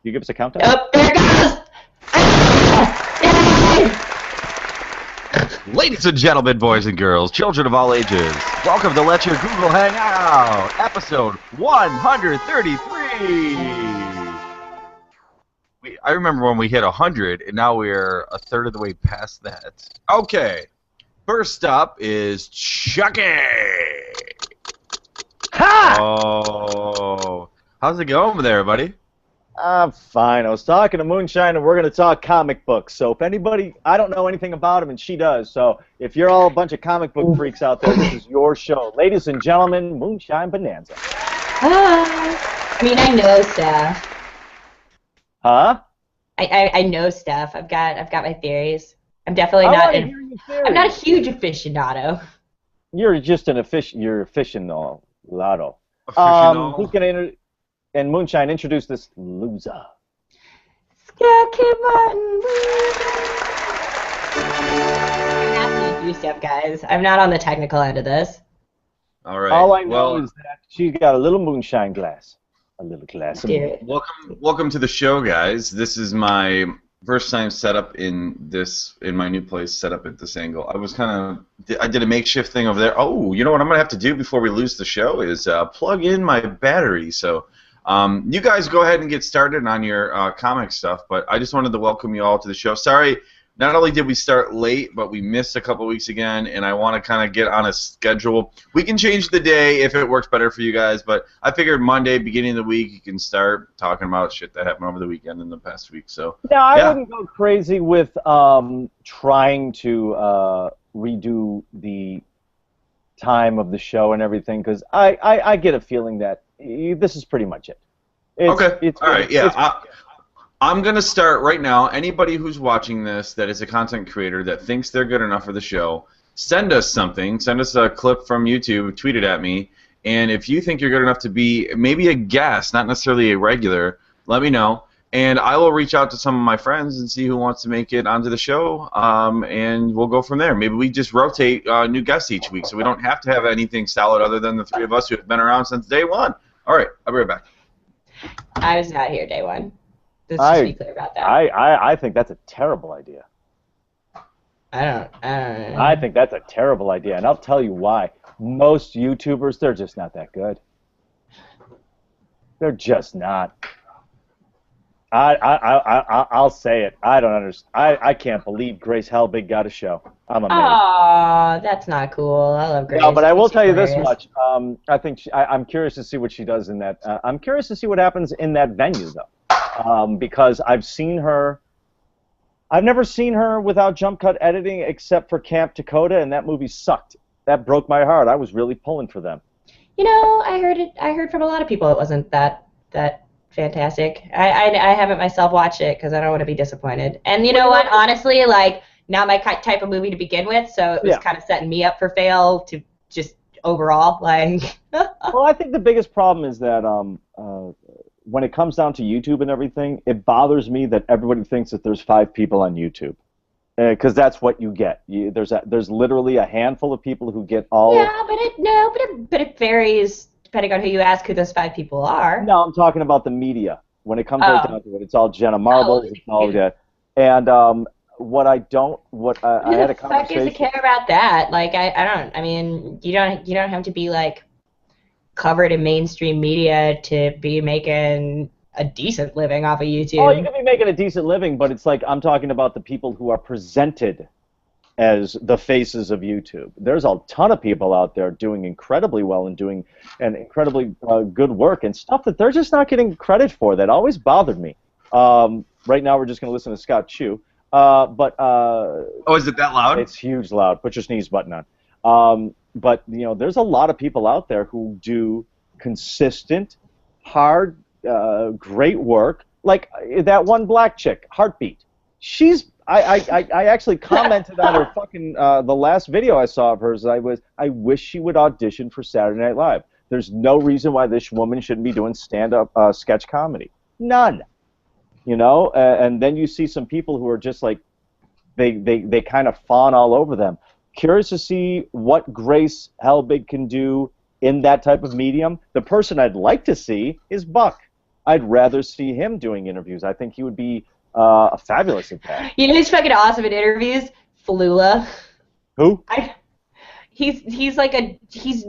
You give us a countdown? Oh, there it goes! Ladies and gentlemen, boys and girls, children of all ages, welcome to Let Your Google Hang Out, episode 133. I remember when we hit 100, and now we're a third of the way past that. Okay, first up is Chucky. Ha! Oh, how's it going there, buddy? I'm fine. I was talking to Moonshine, and we're going to talk comic books. So if anybody, I don't know anything about them, and she does. So if you're all a bunch of comic book freaks out there, this is your show. Ladies and gentlemen, Moonshine Bonanza. Hi. I mean, I know stuff. Huh? I know stuff. I've got my theories. I'm definitely I'm not a huge aficionado. You're just an aficionado. Who's going to and Moonshine introduce this loser? I'm happy to do stuff, guys. I'm not on the technical end of this. All right. All I know is that she's got a little moonshine glass. A little glass of moonshine. Welcome to the show, guys. This is my first time set up in my new place, set up at this angle. I did a makeshift thing over there. Oh, you know what I'm going to have to do before we lose the show is plug in my battery. So you guys go ahead and get started on your comic stuff, but I just wanted to welcome you all to the show. Sorry, not only did we start late, but we missed a couple weeks again, and I want to kind of get on a schedule. We can change the day if it works better for you guys, but I figured Monday, beginning of the week, you can start talking about shit that happened over the weekend and the past week. So no, I wouldn't go crazy with trying to redo the time of the show and everything, because I get a feeling that this is pretty much it. All right, yeah. I'm going to start right now. Anybody who's watching this that is a content creator that thinks they're good enough for the show, send us something. Send us a clip from YouTube, tweet it at me, and if you think you're good enough to be maybe a guest, not necessarily a regular, let me know, and I will reach out to some of my friends and see who wants to make it onto the show, and we'll go from there. Maybe we just rotate new guests each week, so we don't have to have anything solid other than the three of us who have been around since day one. All right, I'll be right back. I was not here day one. Let's just be clear about that. I think that's a terrible idea. I don't know. I think that's a terrible idea, and I'll tell you why. Most YouTubers, they're just not that good. They're just not. I'll say it. I don't understand. I can't believe Grace Helbig got a show. I'm amazed. Aw, that's not cool. I love Grace. No, but I will tell you this much. I think I'm curious to see what she does in that. I'm curious to see what happens in that venue, though, because I've seen her. I've never seen her without jump cut editing, except for Camp Dakota, and that movie sucked. That broke my heart. I was really pulling for them. You know, I heard from a lot of people it wasn't that fantastic. I haven't myself watched it because I don't want to be disappointed. And you know what? Honestly, like, not my type of movie to begin with, so it was kind of setting me up for fail to just overall, like. Well, I think the biggest problem is that when it comes down to YouTube and everything, it bothers me that everybody thinks that there's 5 people on YouTube. Because that's what you get. There's literally a handful of people who get all. Yeah, but it varies depending on who you ask who those 5 people are. No, I'm talking about the media. When it comes right down to it, it's all Jenna Marbles. It's all that. And I had a conversation. Who the fuck gives a care about that? Like I mean, you don't have to be like covered in mainstream media to be making a decent living off of YouTube. Oh, you can be making a decent living, but it's like I'm talking about the people who are presented as the faces of YouTube. There's a ton of people out there doing incredibly well and doing an incredibly good work and stuff that they're just not getting credit for. That always bothered me. Right now we're just going to listen to Scott Chu. Oh, is it that loud? It's huge loud. Put your sneeze button on. But you know, there's a lot of people out there who do consistent, hard, great work. Like that one black chick, Heartbeat. I actually commented on her fucking the last video I saw of hers. I wish she would audition for Saturday Night Live. There's no reason why this woman shouldn't be doing stand-up sketch comedy. None. You know, and then you see some people who are just like they kind of fawn all over them. Curious to see what Grace Helbig can do in that type of medium. The person I'd like to see is Buck. I'd rather see him doing interviews. I think he would be fabulous at that. You know who's fucking awesome in interviews? Falula. Who? He's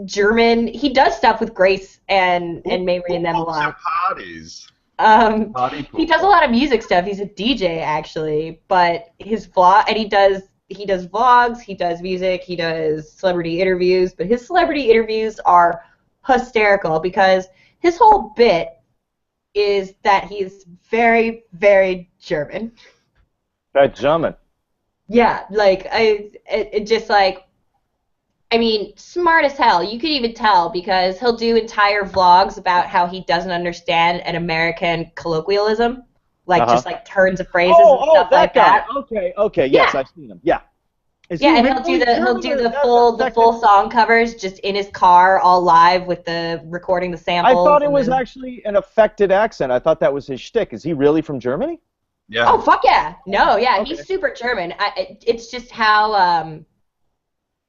German. He does stuff with Grace and Mamrie and them a lot. Parties. He does a lot of music stuff. He's a DJ actually, but his vlog and he does vlogs, he does music, he does celebrity interviews, but his celebrity interviews are hysterical because his whole bit is that he's very, very German. That German. Yeah, like it just like. I mean, smart as hell. You could even tell because he'll do entire vlogs about how he doesn't understand an American colloquialism, like just like turns of phrases and stuff like that. Okay, yes, I've seen him. Yeah. And he'll do the full song covers just in his car, all live with the recording the samples. I thought it was actually an affected accent. I thought that was his shtick. Is he really from Germany? Yeah. Oh fuck yeah! No, yeah, he's super German. It's just how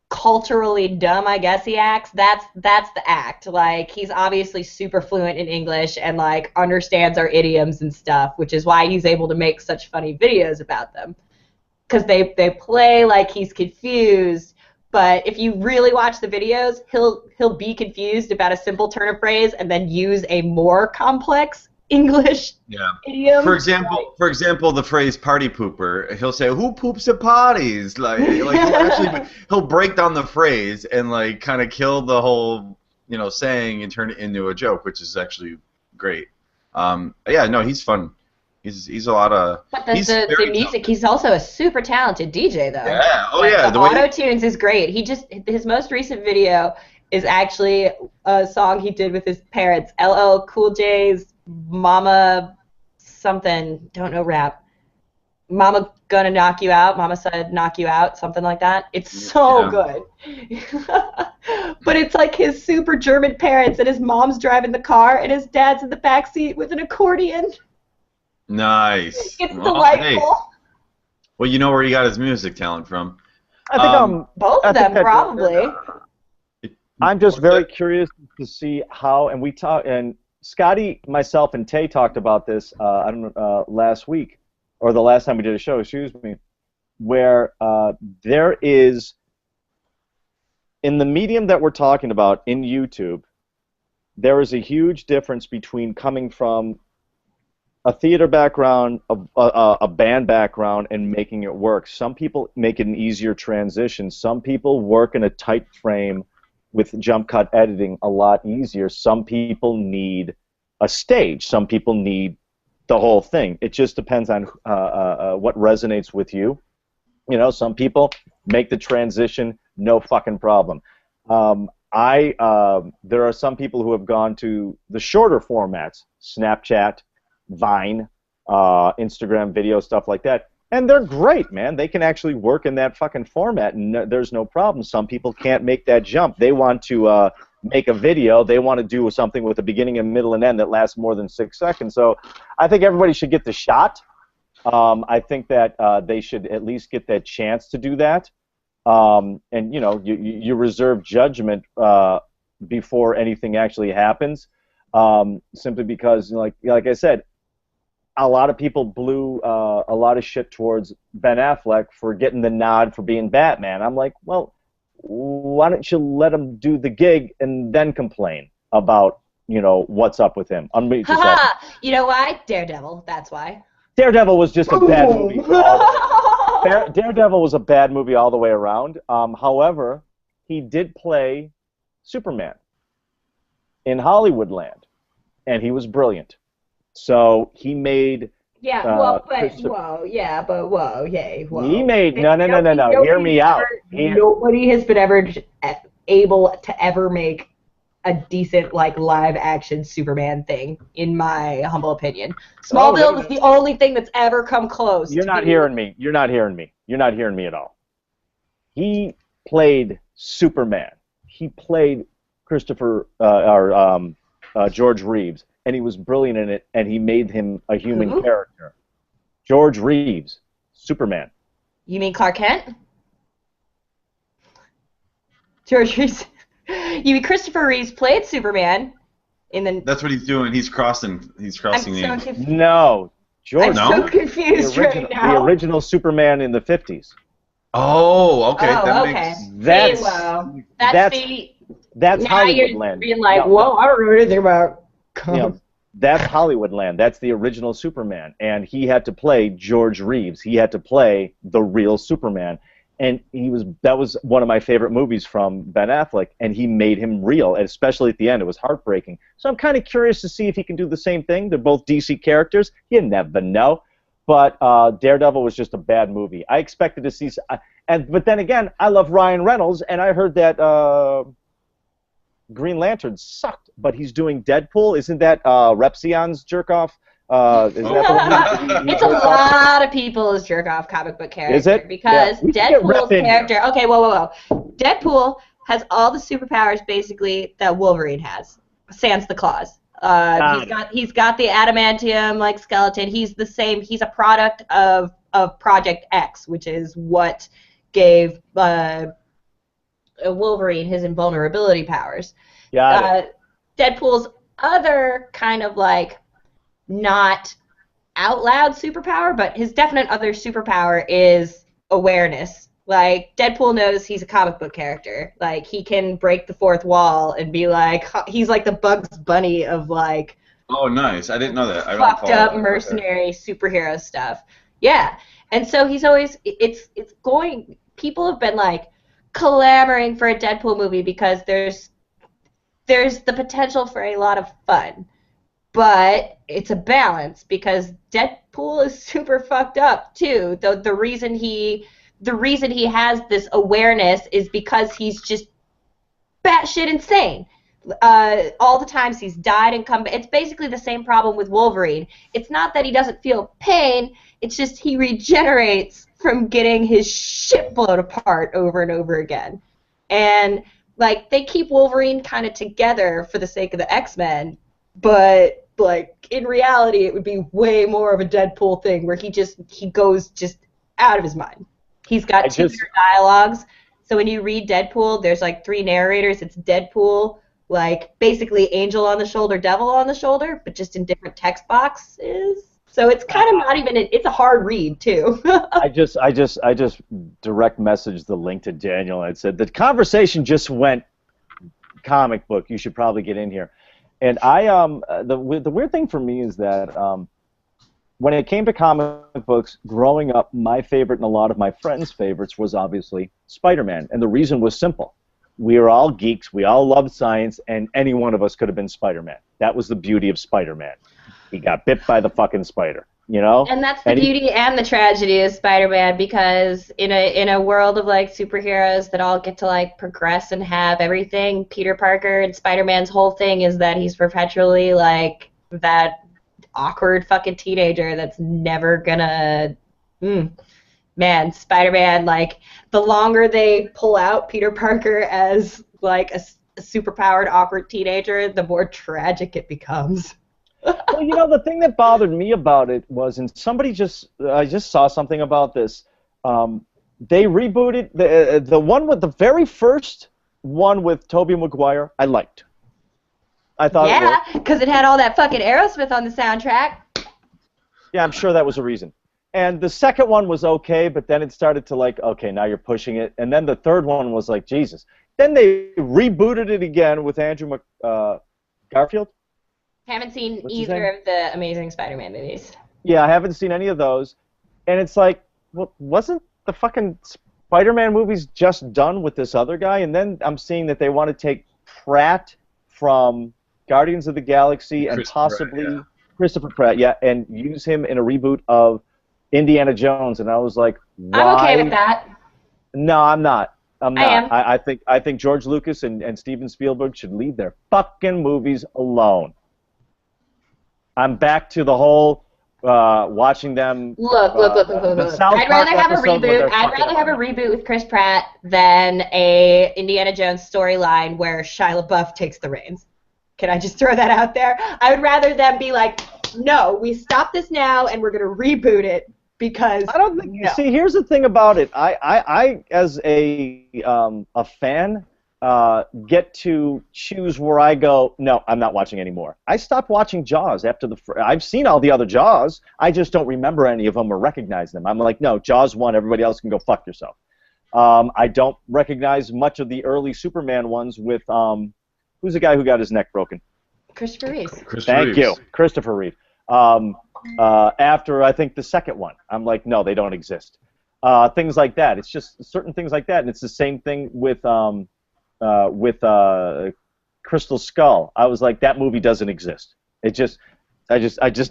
culturally dumb I guess he acts. That's the act. Like he's obviously super fluent in English and like understands our idioms and stuff, which is why he's able to make such funny videos about them. Because they play like he's confused, but if you really watch the videos, he'll be confused about a simple turn of phrase and then use a more complex English idiom. For example, the phrase "party pooper." He'll say, "Who poops at parties?" Like he'll break down the phrase and like kind of kill the whole saying and turn it into a joke, which is actually great. He's fun. He's a lot of. But the music, talented. He's also a super talented DJ though. Yeah. Oh like, yeah. The auto tunes is great. His most recent video is actually a song he did with his parents. LL Cool J's Mama something, don't know rap. Mama gonna knock you out, Mama said knock you out, something like that. It's so good. But it's like his super German parents and his mom's driving the car and his dad's in the back seat with an accordion. Nice. It's delightful. Hey. Well, you know where he got his music talent from. I think both of them probably. I'm just very curious to see how, and we talk, and Scotty, myself, and Tay talked about this. Last week, or the last time we did a show. Excuse me, where there is in the medium that we're talking about in YouTube, there is a huge difference between coming from a theater background, a band background, and making it work. Some people make it an easier transition. Some people work in a tight frame with jump cut editing a lot easier. Some people need a stage. Some people need the whole thing. It just depends on what resonates with you. Some people make the transition no fucking problem. There are some people who have gone to the shorter formats, Snapchat, Vine, Instagram video, stuff like that. And they're great, man. They can actually work in that fucking format, and there's no problem. Some people can't make that jump. They want to make a video. They want to do something with a beginning and middle and end that lasts more than 6 seconds. So I think everybody should get the shot. I think that they should at least get that chance to do that. And, you reserve judgment before anything actually happens, simply because, like I said, a lot of people blew a lot of shit towards Ben Affleck for getting the nod for being Batman. I'm like, well, why don't you let him do the gig and then complain about, what's up with him? You know why? Daredevil, that's why. Daredevil was just a bad movie. Daredevil was a bad movie all the way around. However, he did play Superman in Hollywoodland, and he was brilliant. So he made. Yeah, whoa. He made no. Hear me out. Nobody has been ever able to ever make a decent live action Superman thing, in my humble opinion. Smallville is the only thing that's ever come close. You're not hearing me. You're not hearing me. You're not hearing me at all. He played Superman. He played George Reeves. And he was brilliant in it, and he made him a human character. George Reeves, Superman. You mean Clark Kent? George Reeves. You mean Christopher Reeves played Superman, In the That's what he's doing. He's crossing. He's I'm crossing so names. confused. No, I'm George. No? so confused right The now. original Superman in the 50s. Oh, okay. That Oh, makes. okay. That's Meanwhile, that's see, that's now Hollywood you're land. being like, No, whoa, I don't know anything about you know, that's Hollywood land. That's the original Superman, and he had to play George Reeves. He had to play the real Superman, and that was one of my favorite movies from Ben Affleck, and he made him real, and especially at the end. It was heartbreaking. So I'm kind of curious to see if he can do the same thing. They're both DC characters. You never know. But Daredevil was just a bad movie. I expected to see, but then again, I love Ryan Reynolds, and I heard that Green Lantern sucked, but he's doing Deadpool. Isn't that Repzion's jerk off? Is that the one he It's a jerks off? lot of people's jerk off comic book character Is it? because Yeah. We can get Deadpool's Rep in here. character. Okay, whoa. Deadpool has all the superpowers basically that Wolverine has, sans the claws. He's got the adamantium like skeleton. He's the same. He's a product of Project X, which is what gave Wolverine his invulnerability powers. Got it. Deadpool's other kind of like not out loud superpower, but his definite other superpower is awareness. Like, Deadpool knows he's a comic book character. Like, he can break the fourth wall and be like, he's like the Bugs Bunny of like Oh, nice. I didn't know that. I don't fucked follow up that. mercenary superhero stuff. Yeah. And so he's always, people have been like clamoring for a Deadpool movie because there's the potential for a lot of fun. But it's a balance because Deadpool is super fucked up too. The reason he has this awareness is because he's just batshit insane. All the times he's died and come back. It's basically the same problem with Wolverine. It's not that he doesn't feel pain. It's just he regenerates from getting his shit blown apart over and over again. And like they keep Wolverine kind of together for the sake of the X-Men, but like in reality it would be way more of a Deadpool thing where he goes just out of his mind. He's got two dialogues. So when you read Deadpool, there's like 3 narrators. It's Deadpool, like basically angel on the shoulder, devil on the shoulder, but just in different text boxes. So it's kind of not even it's a hard read too. I just direct messaged the link to Daniel and I said the conversation just went comic book. You should probably get in here. And the weird thing for me is that when it came to comic books, growing up, my favorite and a lot of my friends' favorites was obviously Spider-Man, and the reason was simple. We were all geeks, we all loved science, and any one of us could have been Spider-Man. That was the beauty of Spider-Man. He got bit by the fucking spider, you know? And that's the beauty and the tragedy of Spider-Man, because in a world of like superheroes that all get to like progress and have everything, Peter Parker and Spider-Man's whole thing is that he's perpetually like that awkward fucking teenager that's never gonna man, Spider-Man, like the longer they pull out Peter Parker as like a superpowered awkward teenager, the more tragic it becomes. Well, you know, the thing that bothered me about it was, and I just saw something about this. They rebooted the one with the very first one with Tobey Maguire. I liked. I thought. Yeah, because it had all that fucking Aerosmith on the soundtrack. Yeah, I'm sure that was a reason. And the second one was okay, but then it started to like, okay, now you're pushing it. And then the third one was like, Jesus. Then they rebooted it again with Andrew Garfield. Haven't seen either of the Amazing Spider-Man movies. Yeah, I haven't seen any of those. And it's like, well, wasn't the fucking Spider-Man movies just done with this other guy? And then I'm seeing that they want to take Pratt from Guardians of the Galaxy and possibly Christopher Pratt, and use him in a reboot of Indiana Jones. And I was like, why? I'm okay with that. No, I'm not. I'm not. I am. I think George Lucas and Steven Spielberg should leave their fucking movies alone. I'm back to the whole watching them. Look. I'd rather have a reboot. I'd rather have a reboot with Chris Pratt than a Indiana Jones storyline where Shia LaBeouf takes the reins. Can I just throw that out there? I would rather them be like, no, we stop this now and we're gonna reboot it because. I don't think. No. See, here's the thing about it. I as a fan, get to choose where I go, no, I'm not watching anymore. I stopped watching Jaws after I've seen all the other Jaws. I just don't remember any of them or recognize them. I'm like, no, Jaws 1, everybody else can go fuck yourself. I don't recognize much of the early Superman ones with, who's the guy who got his neck broken? Christopher Reeves. Thank you, Christopher Reeve. After, I think, the second one, I'm like, no, they don't exist. Things like that. It's just certain things like that, and it's the same thing with Crystal Skull. I was like, that movie doesn't exist. I just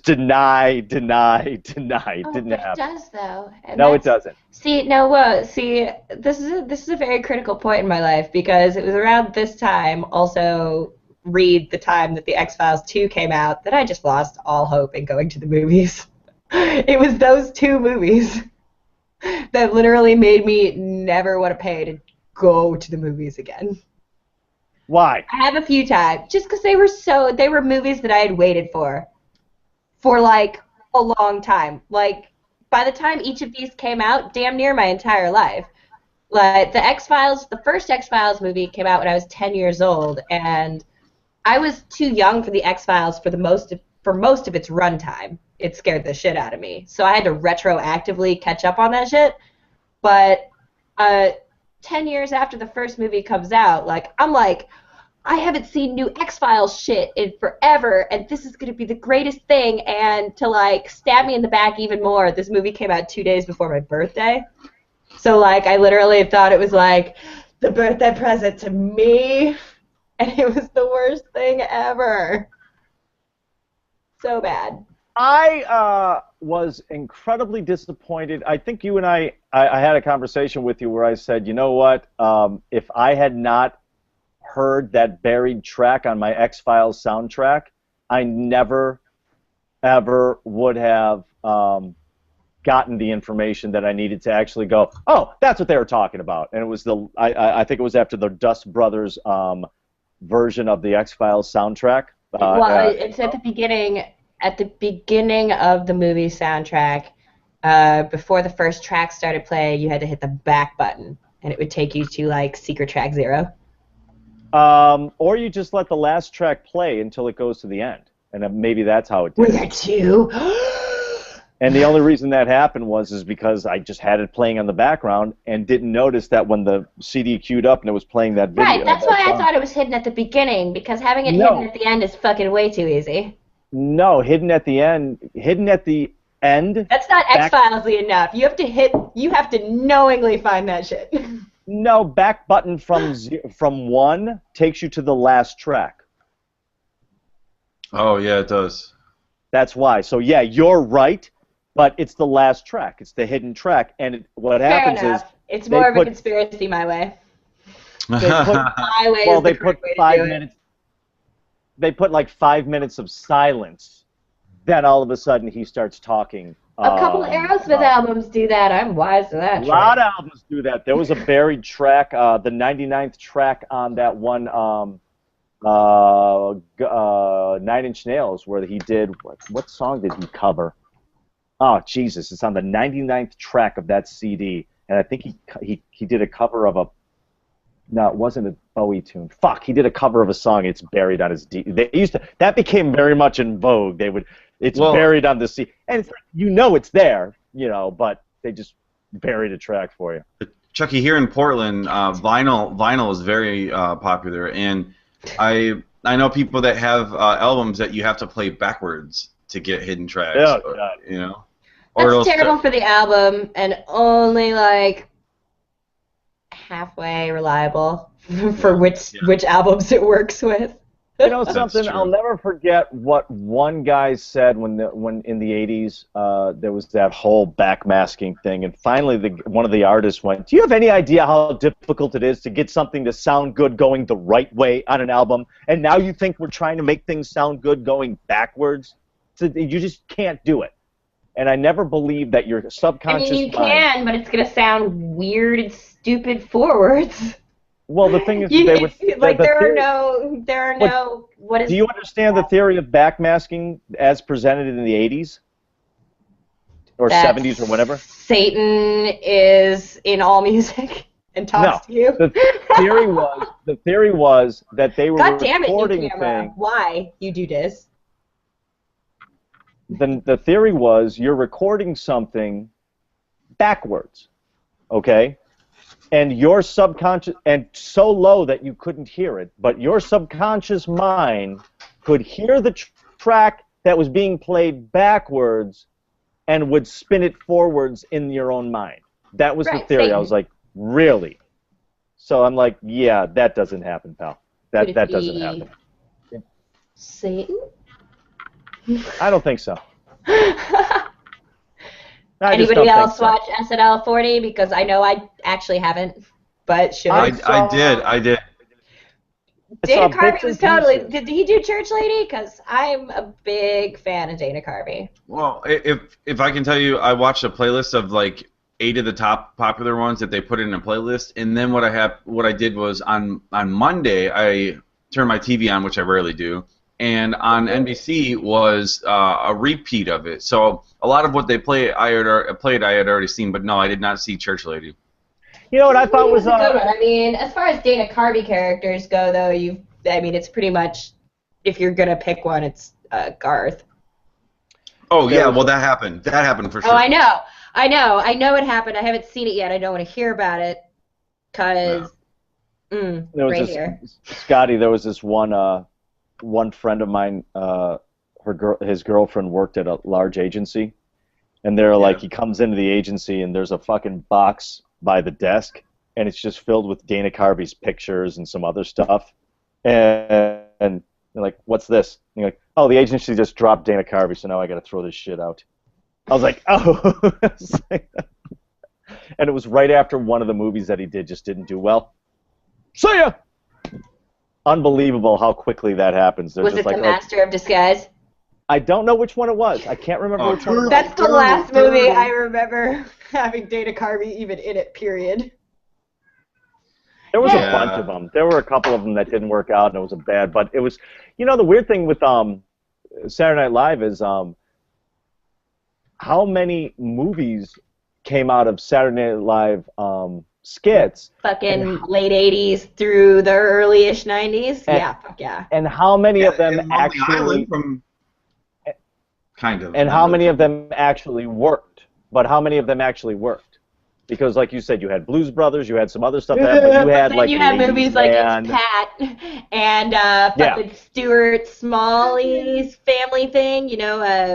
deny. It didn't happen. It does though. And no, it doesn't. See, this is a very critical point in my life because it was around this time, also read the time that the X-Files 2 came out, that I just lost all hope in going to the movies. It was those two movies that literally made me never want to pay to go to the movies again. Why? I have a few times, just because they were movies that I had waited for like a long time. Like by the time each of these came out, damn near my entire life. Like the first X-Files movie came out when I was 10 years old, and I was too young for the X-Files for most of its runtime. It scared the shit out of me, so I had to retroactively catch up on that shit. But 10 years after the first movie comes out, I'm like, I haven't seen new X-Files shit in forever, and this is going to be the greatest thing. And to, stab me in the back even more, this movie came out 2 days before my birthday. So, I literally thought it was, the birthday present to me, and it was the worst thing ever. So bad. I was incredibly disappointed. I think you and I had a conversation with you where I said, you know what, if I had not heard that buried track on my X-Files soundtrack, I never, ever would have gotten the information that I needed to actually go, oh, that's what they were talking about. And it was I think it was after the Dust Brothers version of the X-Files soundtrack. It's at the beginning. At the beginning of the movie soundtrack, before the first track started playing, you had to hit the back button, and it would take you to, secret track 0. Or you just let the last track play until it goes to the end, and maybe that's how it did. Was that too? And the only reason that happened is because I just had it playing on the background and didn't notice that when the CD queued up and it was playing that video. Right, that's why I thought it was hidden at the beginning, because having it hidden at the end is fucking way too easy. No, hidden at the end. That's not X-Filesy enough. You have to knowingly find that shit. No, back button from 1 takes you to the last track. Oh yeah, it does. That's why. So yeah, you're right, but it's the last track. It's the hidden track, and what happens is it's more of a conspiracy my way. They put 5 minutes. They put 5 minutes of silence. Then all of a sudden he starts talking. A couple of Aerosmith albums do that. I'm wise to that. A lot of albums do that. There was a buried track, the 99th track on that one 9 Inch Nails, where he did, what song did he cover? Oh, Jesus, it's on the 99th track of that CD. And I think he did a cover of no, it wasn't a Bowie tune. Fuck, he did a cover of a song. It's buried on his that became very much in vogue. It's buried on the CD, and it's it's there, but they just buried a track for you. Chucky, here in Portland, vinyl is very popular, and I know people that have albums that you have to play backwards to get hidden tracks. Oh, God. That's terrible for the album, and only halfway reliable for which albums it works with. You know something? I'll never forget what one guy said when in the 80s there was that whole backmasking thing, and finally one of the artists went, "Do you have any idea how difficult it is to get something to sound good going the right way on an album? And now you think we're trying to make things sound good going backwards? So you just can't do it." And I never believed that your subconscious mind... you can, but it's going to sound weird and stupid forwards. Well, the thing is, there are no. What is? Do you understand the theory of backmasking as presented in the 80s or 70s or whatever? Satan is in all music. and talks to you? The theory was that they were God damn it, new recording camera. things. Why you do this? The theory was you're recording something backwards, okay? And your subconscious, and so low that you couldn't hear it, but your subconscious mind could hear the track that was being played backwards and would spin it forwards in your own mind. That was the theory. Satan. I was like, really? So I'm like, yeah, that doesn't happen, pal. That doesn't happen. Satan? I don't think so. Anybody else watch SNL 40? Because I know I actually haven't, but should. I did. Dana Carvey was totally. Did he do Church Lady? Because I'm a big fan of Dana Carvey. Well, if I can tell you, I watched a playlist of like 8 of the top popular ones that they put in a playlist, and then what I did was on Monday I turned my TV on, which I rarely do, and on NBC was a repeat of it. So a lot of what they I had already seen, but no, I did not see Church Lady. You know what I thought was a good one. I mean, as far as Dana Carvey characters go, though, it's pretty much, if you're gonna pick one, it's Garth. Oh yeah, well that happened. That happened for sure. Oh, I know it happened. I haven't seen it yet. I don't want to hear about it, cause here. Scotty, there was this one friend of mine. His girlfriend worked at a large agency, and they're like, he comes into the agency and there's a fucking box by the desk, and it's just filled with Dana Carvey's pictures and some other stuff. And they're like, what's this? And you're like, oh, the agency just dropped Dana Carvey, so now I got to throw this shit out. I was like, oh. And it was right after one of the movies that he did just didn't do well. See ya! Unbelievable how quickly that happens. They're was just it like, The Master of Disguise? I don't know which one it was. I can't remember which one it was. That's the last movie I remember having Dana Carvey even in it, period. There was a bunch of them. There were a couple of them that didn't work out, and it was a bad. But it was, the weird thing with Saturday Night Live is how many movies came out of Saturday Night Live skits. Fucking late 80s through the early-ish 90s. Fuck yeah. And how many of them actually... Kind of. And how many of them actually worked? But how many of them actually worked? Because, like you said, you had Blues Brothers, you had some other stuff, but you had like you had movies like It's Pat and fucking Stuart Smalley's family thing.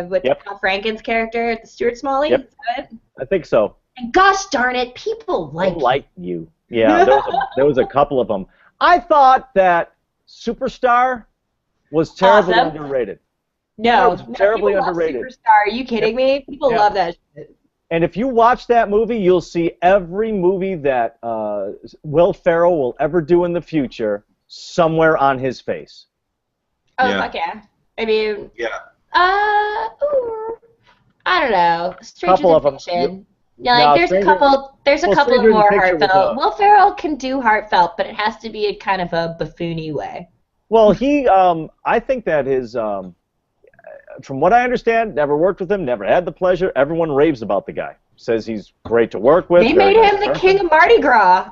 With Al Franken's character, Stuart Smalley. Yep. Is that it? I think so. And gosh darn it, people like you. Yeah, there was a couple of them. I thought that Superstar was terribly underrated. No, terribly people underrated. Love Superstar. Are you kidding me? People love that shit. And if you watch that movie, you'll see every movie that Will Ferrell will ever do in the future somewhere on his face. Oh, fuck yeah. I mean... Yeah. I don't know. Stranger Than Fiction. Yeah, there's a couple of more heartfelt. Will Ferrell can do heartfelt, but it has to be in kind of a buffoony way. Well, I think that his... from what I understand, never worked with him, never had the pleasure. Everyone raves about the guy. Says he's great to work with. They made him the king of Mardi Gras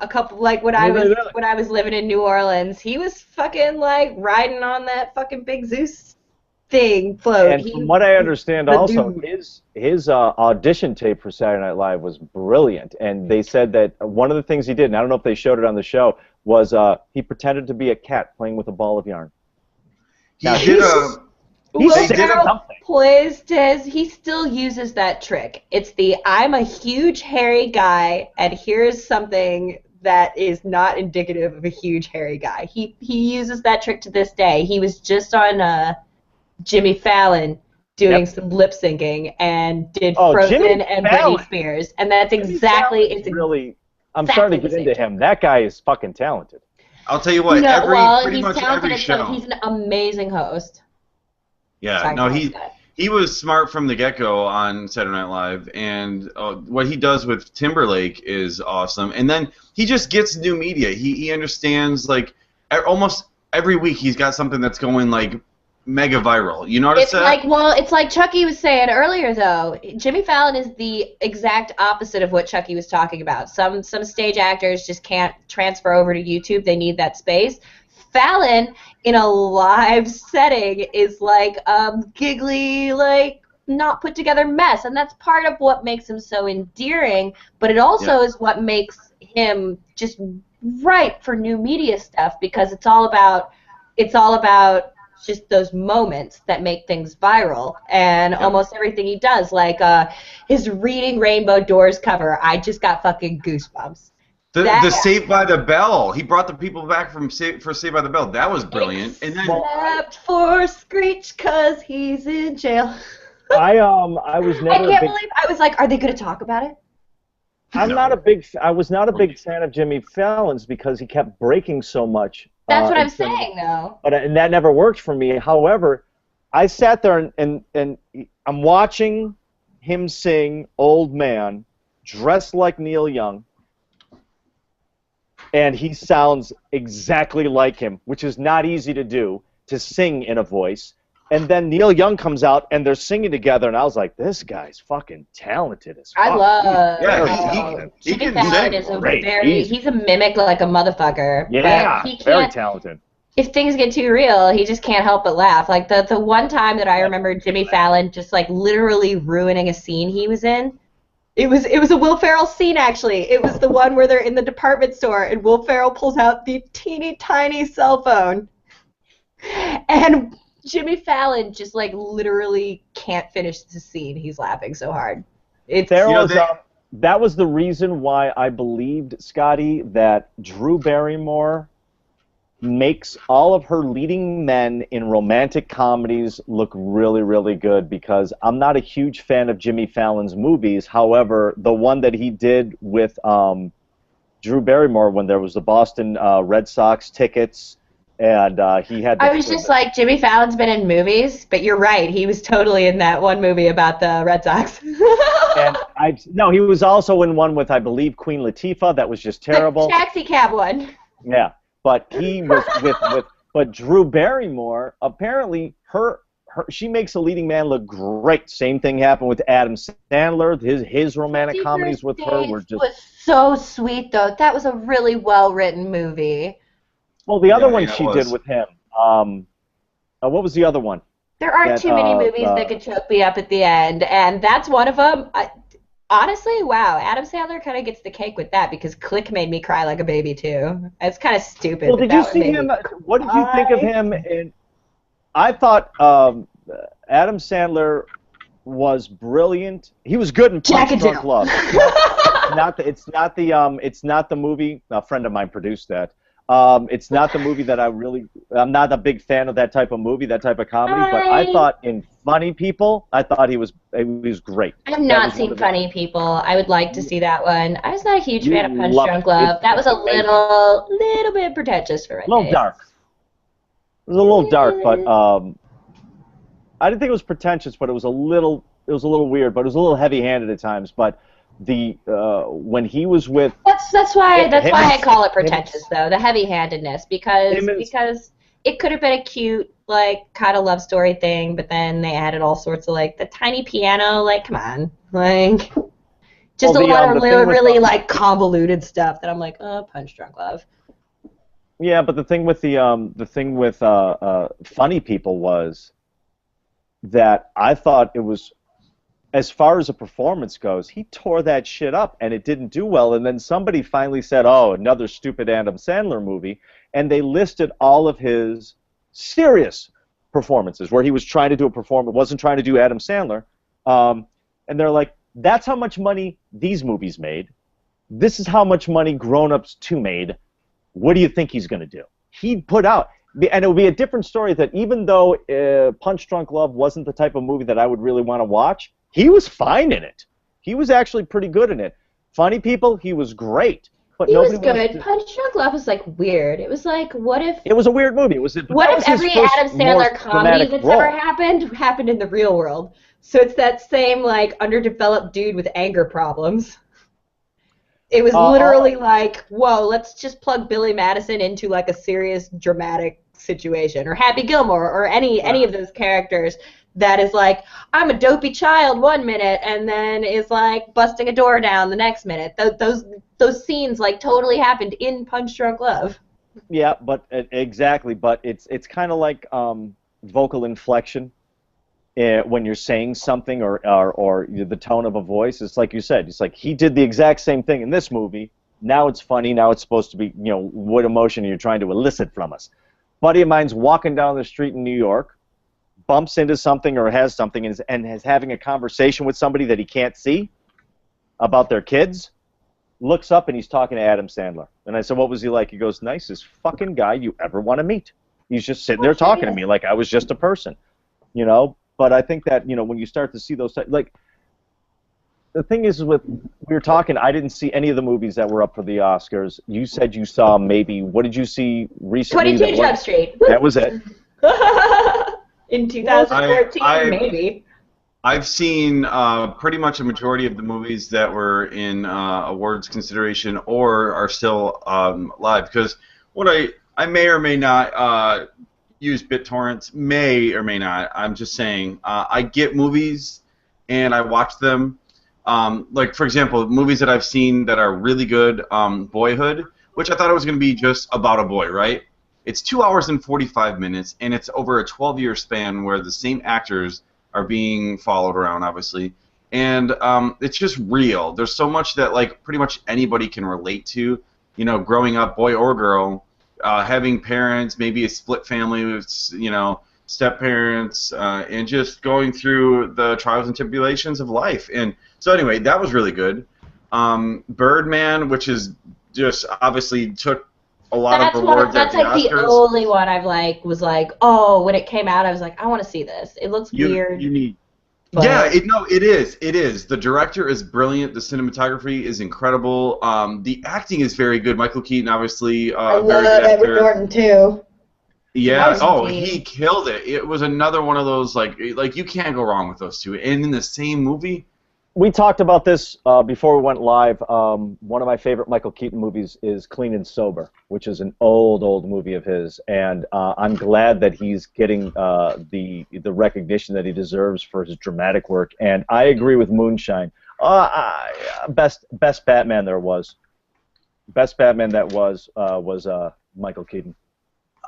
when I was living in New Orleans. He was fucking like riding on that fucking big Zeus thing float. And from what I understand also, his audition tape for Saturday Night Live was brilliant. And they said that one of the things he did, and I don't know if they showed it on the show, was he pretended to be a cat playing with a ball of yarn. Will Ferrell he still uses that trick. It's I'm a huge hairy guy, and here's something that is not indicative of a huge hairy guy. He uses that trick to this day. He was just on Jimmy Fallon doing some lip syncing and did Frozen and Britney Spears, and that's exactly I'm starting to get into him. That guy is fucking talented. I'll tell you what. Pretty much every show. He's an amazing host. Yeah, he was smart from the get-go on Saturday Night Live, and what he does with Timberlake is awesome. And then he just gets new media. He understands, like, almost every week he's got something that's going, like, mega viral. You notice It's that? like, well, it's like Chucky was saying earlier, though. Jimmy Fallon is the exact opposite of what Chucky was talking about. Some stage actors just can't transfer over to YouTube. They need that space. Fallon, in a live setting, is like giggly, like not put together mess, and that's part of what makes him so endearing. But it also is what makes him just ripe for new media stuff, because it's all about just those moments that make things viral, and almost everything he does, like his Reading Rainbow Doors cover, I just got fucking goosebumps. The Saved by the Bell. He brought the people back for Saved by the Bell. That was brilliant. Except for Screech, 'cause he's in jail. I was never. I can't believe I was like, are they going to talk about it? I was not a big fan of Jimmy Fallon's because he kept breaking so much. That's what I'm saying, though. And that never worked for me. However, I sat there and I'm watching him sing "Old Man," dressed like Neil Young, and he sounds exactly like him, which is not easy to do, to sing in a voice. And then Neil Young comes out, and they're singing together, and I was like, this guy's fucking talented as fuck. I love Jimmy Fallon is he's a mimic like a motherfucker. Yeah, very talented. If things get too real, he just can't help but laugh. Like the one time that I remember Jimmy Fallon just like literally ruining a scene he was in, it was a Will Ferrell scene, actually. It was the one where they're in the department store, and Will Ferrell pulls out the teeny tiny cell phone, and Jimmy Fallon just like literally can't finish the scene. He's laughing so hard. That was the reason why I believed, Scotty, that Drew Barrymore makes all of her leading men in romantic comedies look really, really good, because I'm not a huge fan of Jimmy Fallon's movies. However, the one that he did with Drew Barrymore, when there was the Boston Red Sox tickets, and he had... I was just like, Jimmy Fallon's been in movies, but you're right. He was totally in that one movie about the Red Sox. No, he was also in one with, I believe, Queen Latifah. That was just terrible. The taxi cab one. Yeah, but he was but Drew Barrymore, apparently she makes a leading man look great. Same thing happened with Adam Sandler. His romantic comedies with her were just... was so sweet, though. That was a really well-written movie. Well, the other one she did with him, what was the other one? There aren't too many movies that could choke me up at the end, and that's one of them. Honestly, wow, Adam Sandler kind of gets the cake with that, because Click made me cry like a baby, too. It's kind of stupid. Well, did you see him? What did you think of him? I thought Adam Sandler was brilliant. He was good in Punch Drunk Love. It's not the movie. A friend of mine produced that. It's not the movie that I'm not a big fan of that type of movie, that type of comedy, but I thought in Funny People, I thought he was great. I have not seen Funny People. I would like to see that one. I was not a huge fan of Punch Drunk Love. That was a little bit pretentious for my taste. A little dark. It was a little dark, but I didn't think it was pretentious, but it was a little weird, but it was a little heavy-handed at times, but when he was with... That's why I call it pretentious, though, the heavy-handedness, because it could have been a cute, like, kind of love story thing, but then they added all sorts of, like, the tiny piano, like, come on, like, just a lot of really like, convoluted stuff that I'm like, oh, Punch Drunk Love. Yeah, but the thing with Funny People was that I thought it was... As far as a performance goes, he tore that shit up, and it didn't do well. And then somebody finally said, oh, another stupid Adam Sandler movie, and they listed all of his serious performances where he was trying to do a performance, wasn't trying to do Adam Sandler. And they're like, that's how much money these movies made. This is how much money Grown Ups 2 made. What do you think he's going to do? He'd put out... And it would be a different story that even though Punch Drunk Love wasn't the type of movie that I would really want to watch, he was fine in it. He was actually pretty good in it. Funny People, he was great. But he was good. Punch Drunk Love was like weird. It was like, what if... It was a weird movie. What if every Adam Sandler comedy that's ever happened in the real world? So it's that same like underdeveloped dude with anger problems. It was literally like, whoa, let's just plug Billy Madison into like a serious dramatic situation, or Happy Gilmore, or any of those characters that is like, I'm a dopey child one minute, and then is like busting a door down the next minute. Those scenes like totally happened in Punch Drunk Love. Yeah, but exactly. But it's kind of like vocal inflection when you're saying something, or the tone of a voice. It's like you said. It's like he did the exact same thing in this movie. Now it's funny. Now it's supposed to be, what emotion you're trying to elicit from us. Buddy of mine's walking down the street in New York, bumps into something or has something, and is having a conversation with somebody that he can't see about their kids. Looks up and he's talking to Adam Sandler. And I said, what was he like? He goes, nicest fucking guy you ever want to meet. He's just sitting there talking to me like I was just a person, But I think that, when you start to see those, like, the thing is we were talking, I didn't see any of the movies that were up for the Oscars. You said you saw maybe, what did you see recently? 22 Jump Street. That was it. In 2014, maybe. I've seen pretty much a majority of the movies that were in awards consideration or are still live, because what I may or may not use BitTorrents, may or may not. I'm just saying, I get movies and I watch them. Like, for example, movies that I've seen that are really good, Boyhood, which I thought it was going to be just about a boy, right? It's 2 hours and 45 minutes, and it's over a 12-year span where the same actors are being followed around, obviously. And it's just real. There's so much that, like, pretty much anybody can relate to, growing up, boy or girl, having parents, maybe a split family with, step-parents, and just going through the trials and tribulations of life. And so anyway, that was really good. Birdman, which is just obviously took a lot of awards at the Oscars. That's like the only one I've was like, oh, when it came out, I was like, I want to see this. It looks weird. You need. Yeah, it is. It is. The director is brilliant. The cinematography is incredible. The acting is very good. Michael Keaton, obviously, I love very good actor. Edward Norton too. Yeah. He killed it. It was another one of those like you can't go wrong with those two. And in the same movie. We talked about this before we went live. One of my favorite Michael Keaton movies is Clean and Sober, which is an old movie of his, and I'm glad that he's getting the recognition that he deserves for his dramatic work. And I agree with Moonshine. Best Batman there was. Best Batman that was Michael Keaton.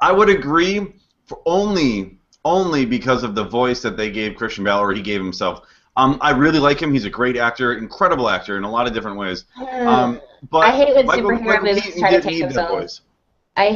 I would agree, for only because of the voice that they gave Christian Bale, or he gave himself. I really like him. He's a great actor, incredible actor in a lot of different ways. But I hate when Michael superhero movies Keaton try to didn't take need that themselves. voice. I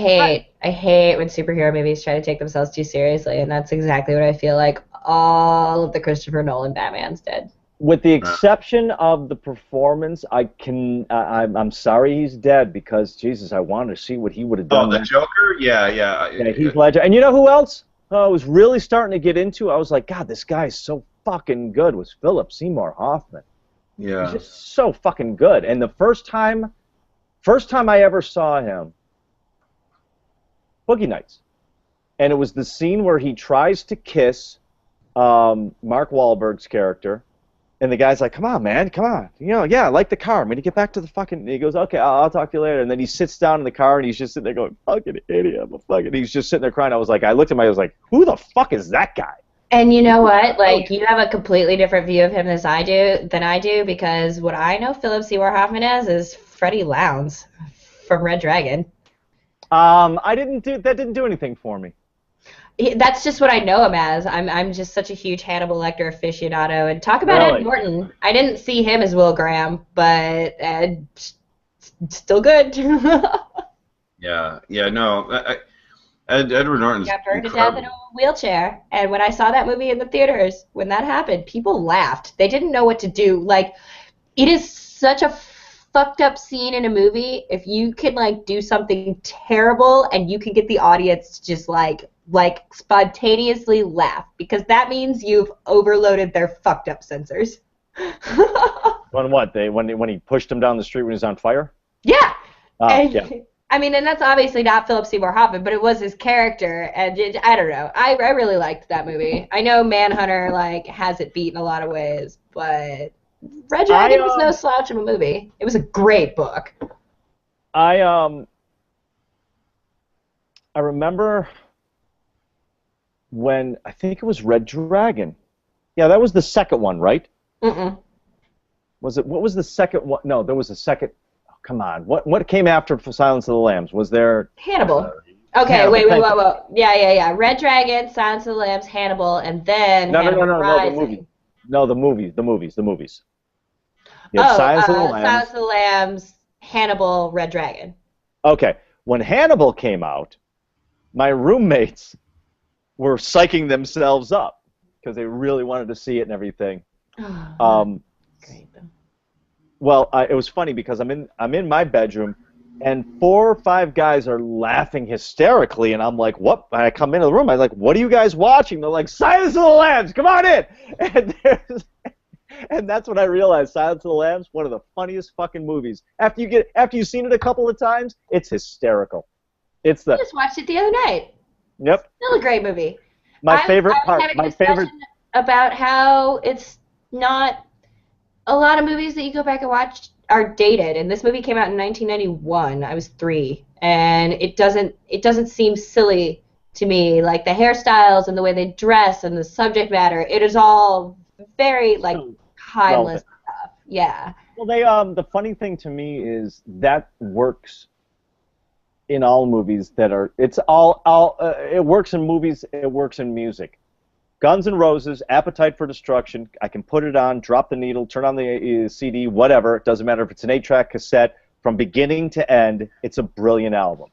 hate when superhero movies try to take themselves too seriously, and that's exactly what I feel like all of the Christopher Nolan Batmans did. With the exception of the performance, I'm sorry he's dead, because Jesus, I wanted to see what he would have done. Oh, the Joker? Yeah. Heath Ledger. And you know who else I was really starting to get into? I was like, God, this guy is so fucking good. Was Philip Seymour Hoffman. Yeah. He's just so fucking good. And the first time I ever saw him, Boogie Nights. And it was the scene where he tries to kiss Mark Wahlberg's character. And the guy's like, come on, man, come on. Yeah, I like the car. I'm going to get back to the fucking... And he goes, okay, I'll talk to you later. And then he sits down in the car, and he's just sitting there going, fucking idiot, I'm a fucking... He's just sitting there crying. I looked at him, I was like, who the fuck is that guy? And you know what? Like, you have a completely different view of him than I do, because what I know Philip Seymour Hoffman as is Freddie Lounds from Red Dragon. That didn't do anything for me. That's just what I know him as. I'm just such a huge Hannibal Lecter aficionado. And talk about Ed Norton. I didn't see him as Will Graham, but Ed, still good. No. Edward Norton's got burned to death in a wheelchair. And when I saw that movie in the theaters, when that happened, people laughed. They didn't know what to do. Like, it is such a fucked up scene in a movie. If you can do something terrible and you can get the audience to just like spontaneously laugh, because that means you've overloaded their fucked up sensors. When he pushed him down the street when he was on fire? Yeah. Yeah. I mean, and that's obviously not Philip Seymour Hoffman, but it was his character, and I don't know. I really liked that movie. I know Manhunter has it beat in a lot of ways, but Red Dragon was no slouch of a movie. It was a great book. I remember when I think it was Red Dragon. Yeah, that was the second one, right? Mm-mm. Was it? What was the second one? No, there was a second. Oh, come on. What came after Silence of the Lambs? Was there Hannibal. Okay, Hannibal, wait, thank you. Yeah. Red Dragon, Silence of the Lambs, Hannibal, and then Hannibal No, the movie. Rising. No, the movies. You had Silence of the Silence Lambs. of the Lambs, Hannibal, Red Dragon. Okay, when Hannibal came out, my roommates were psyching themselves up because they really wanted to see it and everything. Um, Great though. well, it was funny because I'm in my bedroom, and 4 or 5 guys are laughing hysterically, and I'm like, "What?" And I come into the room, I'm like, "What are you guys watching?" They're like, "Silence of the Lambs, come on in!" And that's when I realized Silence of the Lambs, one of the funniest fucking movies. After you've seen it a couple of times, it's hysterical. It's I the just watched it the other night. Yep. Still a great movie. My favorite I was part. having a My discussion favorite. about how it's not a lot of movies that you go back and watch are dated, and this movie came out in 1991. I was 3, and it doesn't seem silly to me. Like the hairstyles and the way they dress and the subject matter, it is all very like So timeless relevant. stuff. Yeah. Well, the funny thing to me is that works in all movies that are. It's all. It works in movies. It works in music. Guns N' Roses, Appetite for Destruction. I can put it on, drop the needle, turn on the CD, whatever. It doesn't matter if it's an 8-track cassette. From beginning to end, it's a brilliant album.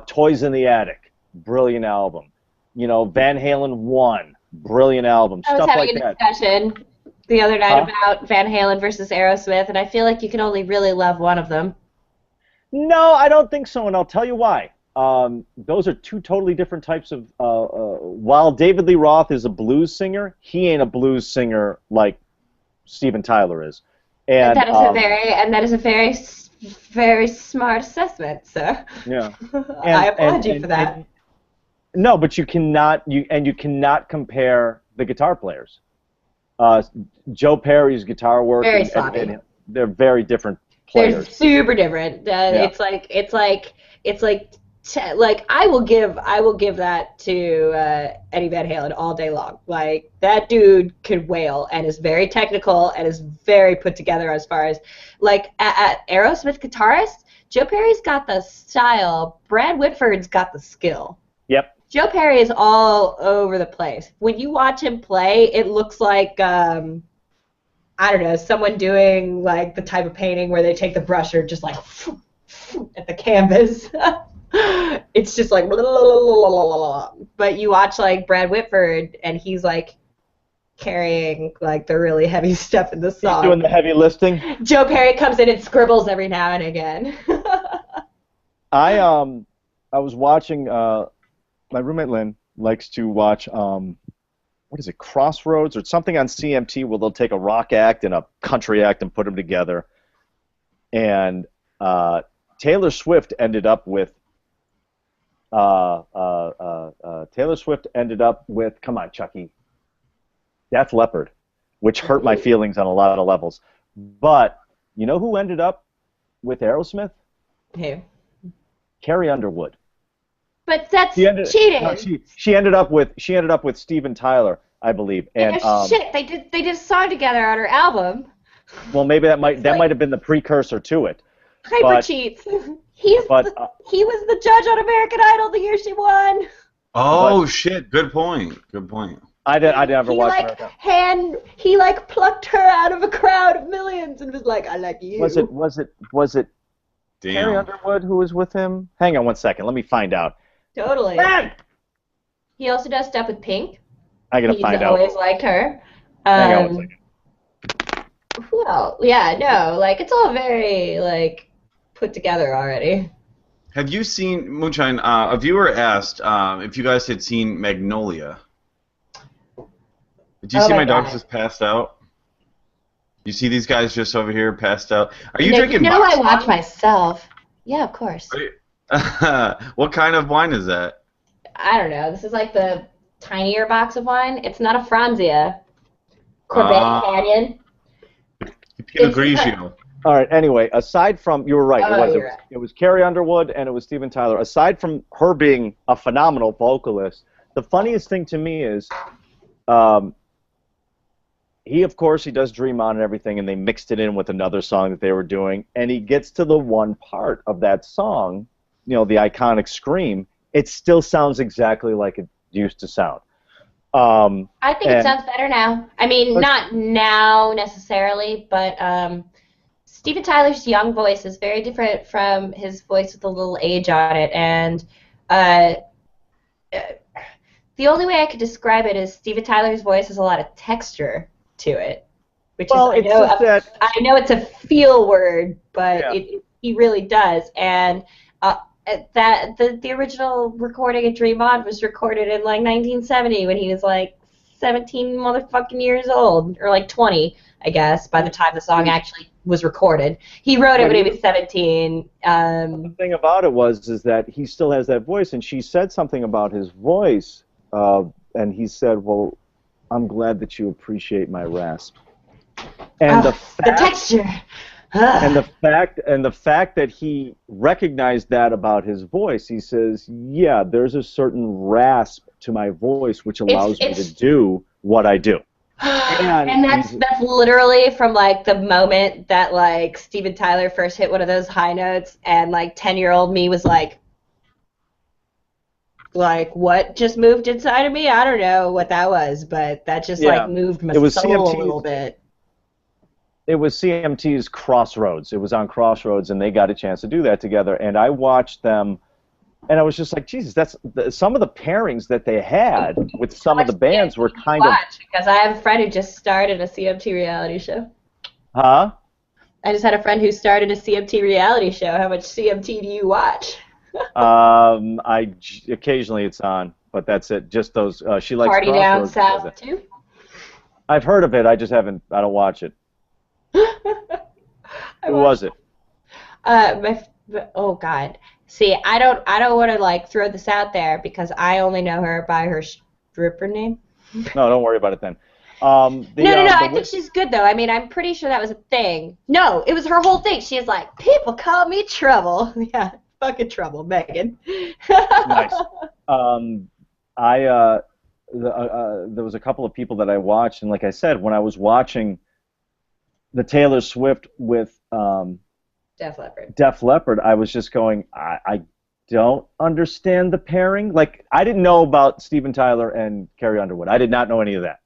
Toys in the Attic, brilliant album. You know, Van Halen 1, brilliant album. I was Stuff having like a that. discussion the other night Huh? about Van Halen versus Aerosmith, and I feel like you can only really love one of them. No, I don't think so, and I'll tell you why. Those are 2 totally different types of. While David Lee Roth is a blues singer, he ain't a blues singer like Steven Tyler is. And And that is a very, very smart assessment, sir. yeah, I applaud you for that. no, but you cannot compare the guitar players. Joe Perry's guitar work Very and sloppy. they're very different They're players. super different. Yeah. Like I will give that to Eddie Van Halen all day long. Like that dude can wail and is very technical and is very put together as far as like at Aerosmith guitarist. Joe Perry's got the style. Brad Whitford's got the skill. Yep. Joe Perry is all over the place. When you watch him play, it looks like I don't know, someone doing like the type of painting where they take the brush or just like at the canvas. It's just like, but you watch like Brad Whitford and he's like carrying like the really heavy stuff in the song. He's doing the heavy lifting. Joe Perry comes in and scribbles every now and again. I was watching. My roommate Lynn likes to watch. What is it? Crossroads or something on CMT where they'll take a rock act and a country act and put them together. And Taylor Swift ended up with. Taylor Swift ended up with. Come on, Chucky. Def Leppard, which hurt my feelings on a lot of levels. But you know who ended up with Aerosmith? Who? Carrie Underwood. But that's Cheating. cheating. No, she ended up with Steven Tyler, I believe. And Shit, they did a song together on her album. well, maybe that might have been the precursor to it. Hyper But- cheats. He was the judge on American Idol the year she won. Oh shit! Good point. Good point. I never watched America. He like plucked her out of a crowd of millions and was like, I like you. Was it Carrie Damn. Underwood who was with him? Hang on one second. Let me find out. Totally. Man! He also does stuff with Pink. I gotta He's find out. always liked her. Hang on one second. Well, yeah, no, like it's all very like put together already. Have you seen Moonshine? A viewer asked if you guys had seen Magnolia. Did you Oh see my my dog God. just passed out? You see these guys just over here passed out? Are you No, drinking? You know box I watch wine? myself. Yeah, of course. Are you- What kind of wine is that? I don't know. This is like the tinier box of wine. It's not a Franzia. Corbett Canyon. Pinot Grigio. All right. Anyway, aside from you were right. Oh, you're right. It was Carrie Underwood and it was Steven Tyler. Aside from her being a phenomenal vocalist, the funniest thing to me is, um, of course, he does Dream On and everything, and they mixed it in with another song that they were doing, and he gets to the one part of that song, the iconic scream. It still sounds exactly like it used to sound. I think it sounds better now. I mean, not now necessarily, but Steven Tyler's young voice is very different from his voice with a little age on it, and the only way I could describe it is Steven Tyler's voice has a lot of texture to it, which is I know it's a feel word, but he really does, and that the original recording of Dream On was recorded in like 1970 when he was like 17 motherfucking years old, or like 20, I guess, by the time the song actually was recorded. He wrote it when he was 17. The thing about it is that he still has that voice, and she said something about his voice, and he said, well, I'm glad that you appreciate my rasp. And the texture. And the fact that he recognized that about his voice, he says, yeah, there's a certain rasp to my voice which allows me to do what I do. And that's literally from like the moment that like Steven Tyler first hit one of those high notes, and like 10-year-old me was like what just moved inside of me? I don't know what that was, but that just like moved my soul a little bit. It was CMT's Crossroads. It was on Crossroads, and they got a chance to do that together. And I watched them, and I was just like, Jesus, some of the pairings that they had with some of the bands were kind of. Because I have a friend who just started a CMT reality show. Huh? I just had a friend who started a CMT reality show. How much CMT do you watch? Occasionally it's on, but that's it. Just those. She likes Party Down South too. I've heard of it. I just haven't. I don't watch it. Who was it? Oh God. See, I don't want to like throw this out there because I only know her by her stripper name. No, don't worry about it then. No. I think she's good though. I mean, I'm pretty sure that was a thing. No, it was her whole thing. She was like, people call me Trouble. Yeah, fucking Trouble, Megan. Nice. There was a couple of people that I watched, and like I said, when I was watching the Taylor Swift with Def Leppard, I was just going, I don't understand the pairing. Like, I didn't know about Steven Tyler and Carrie Underwood. I did not know any of that,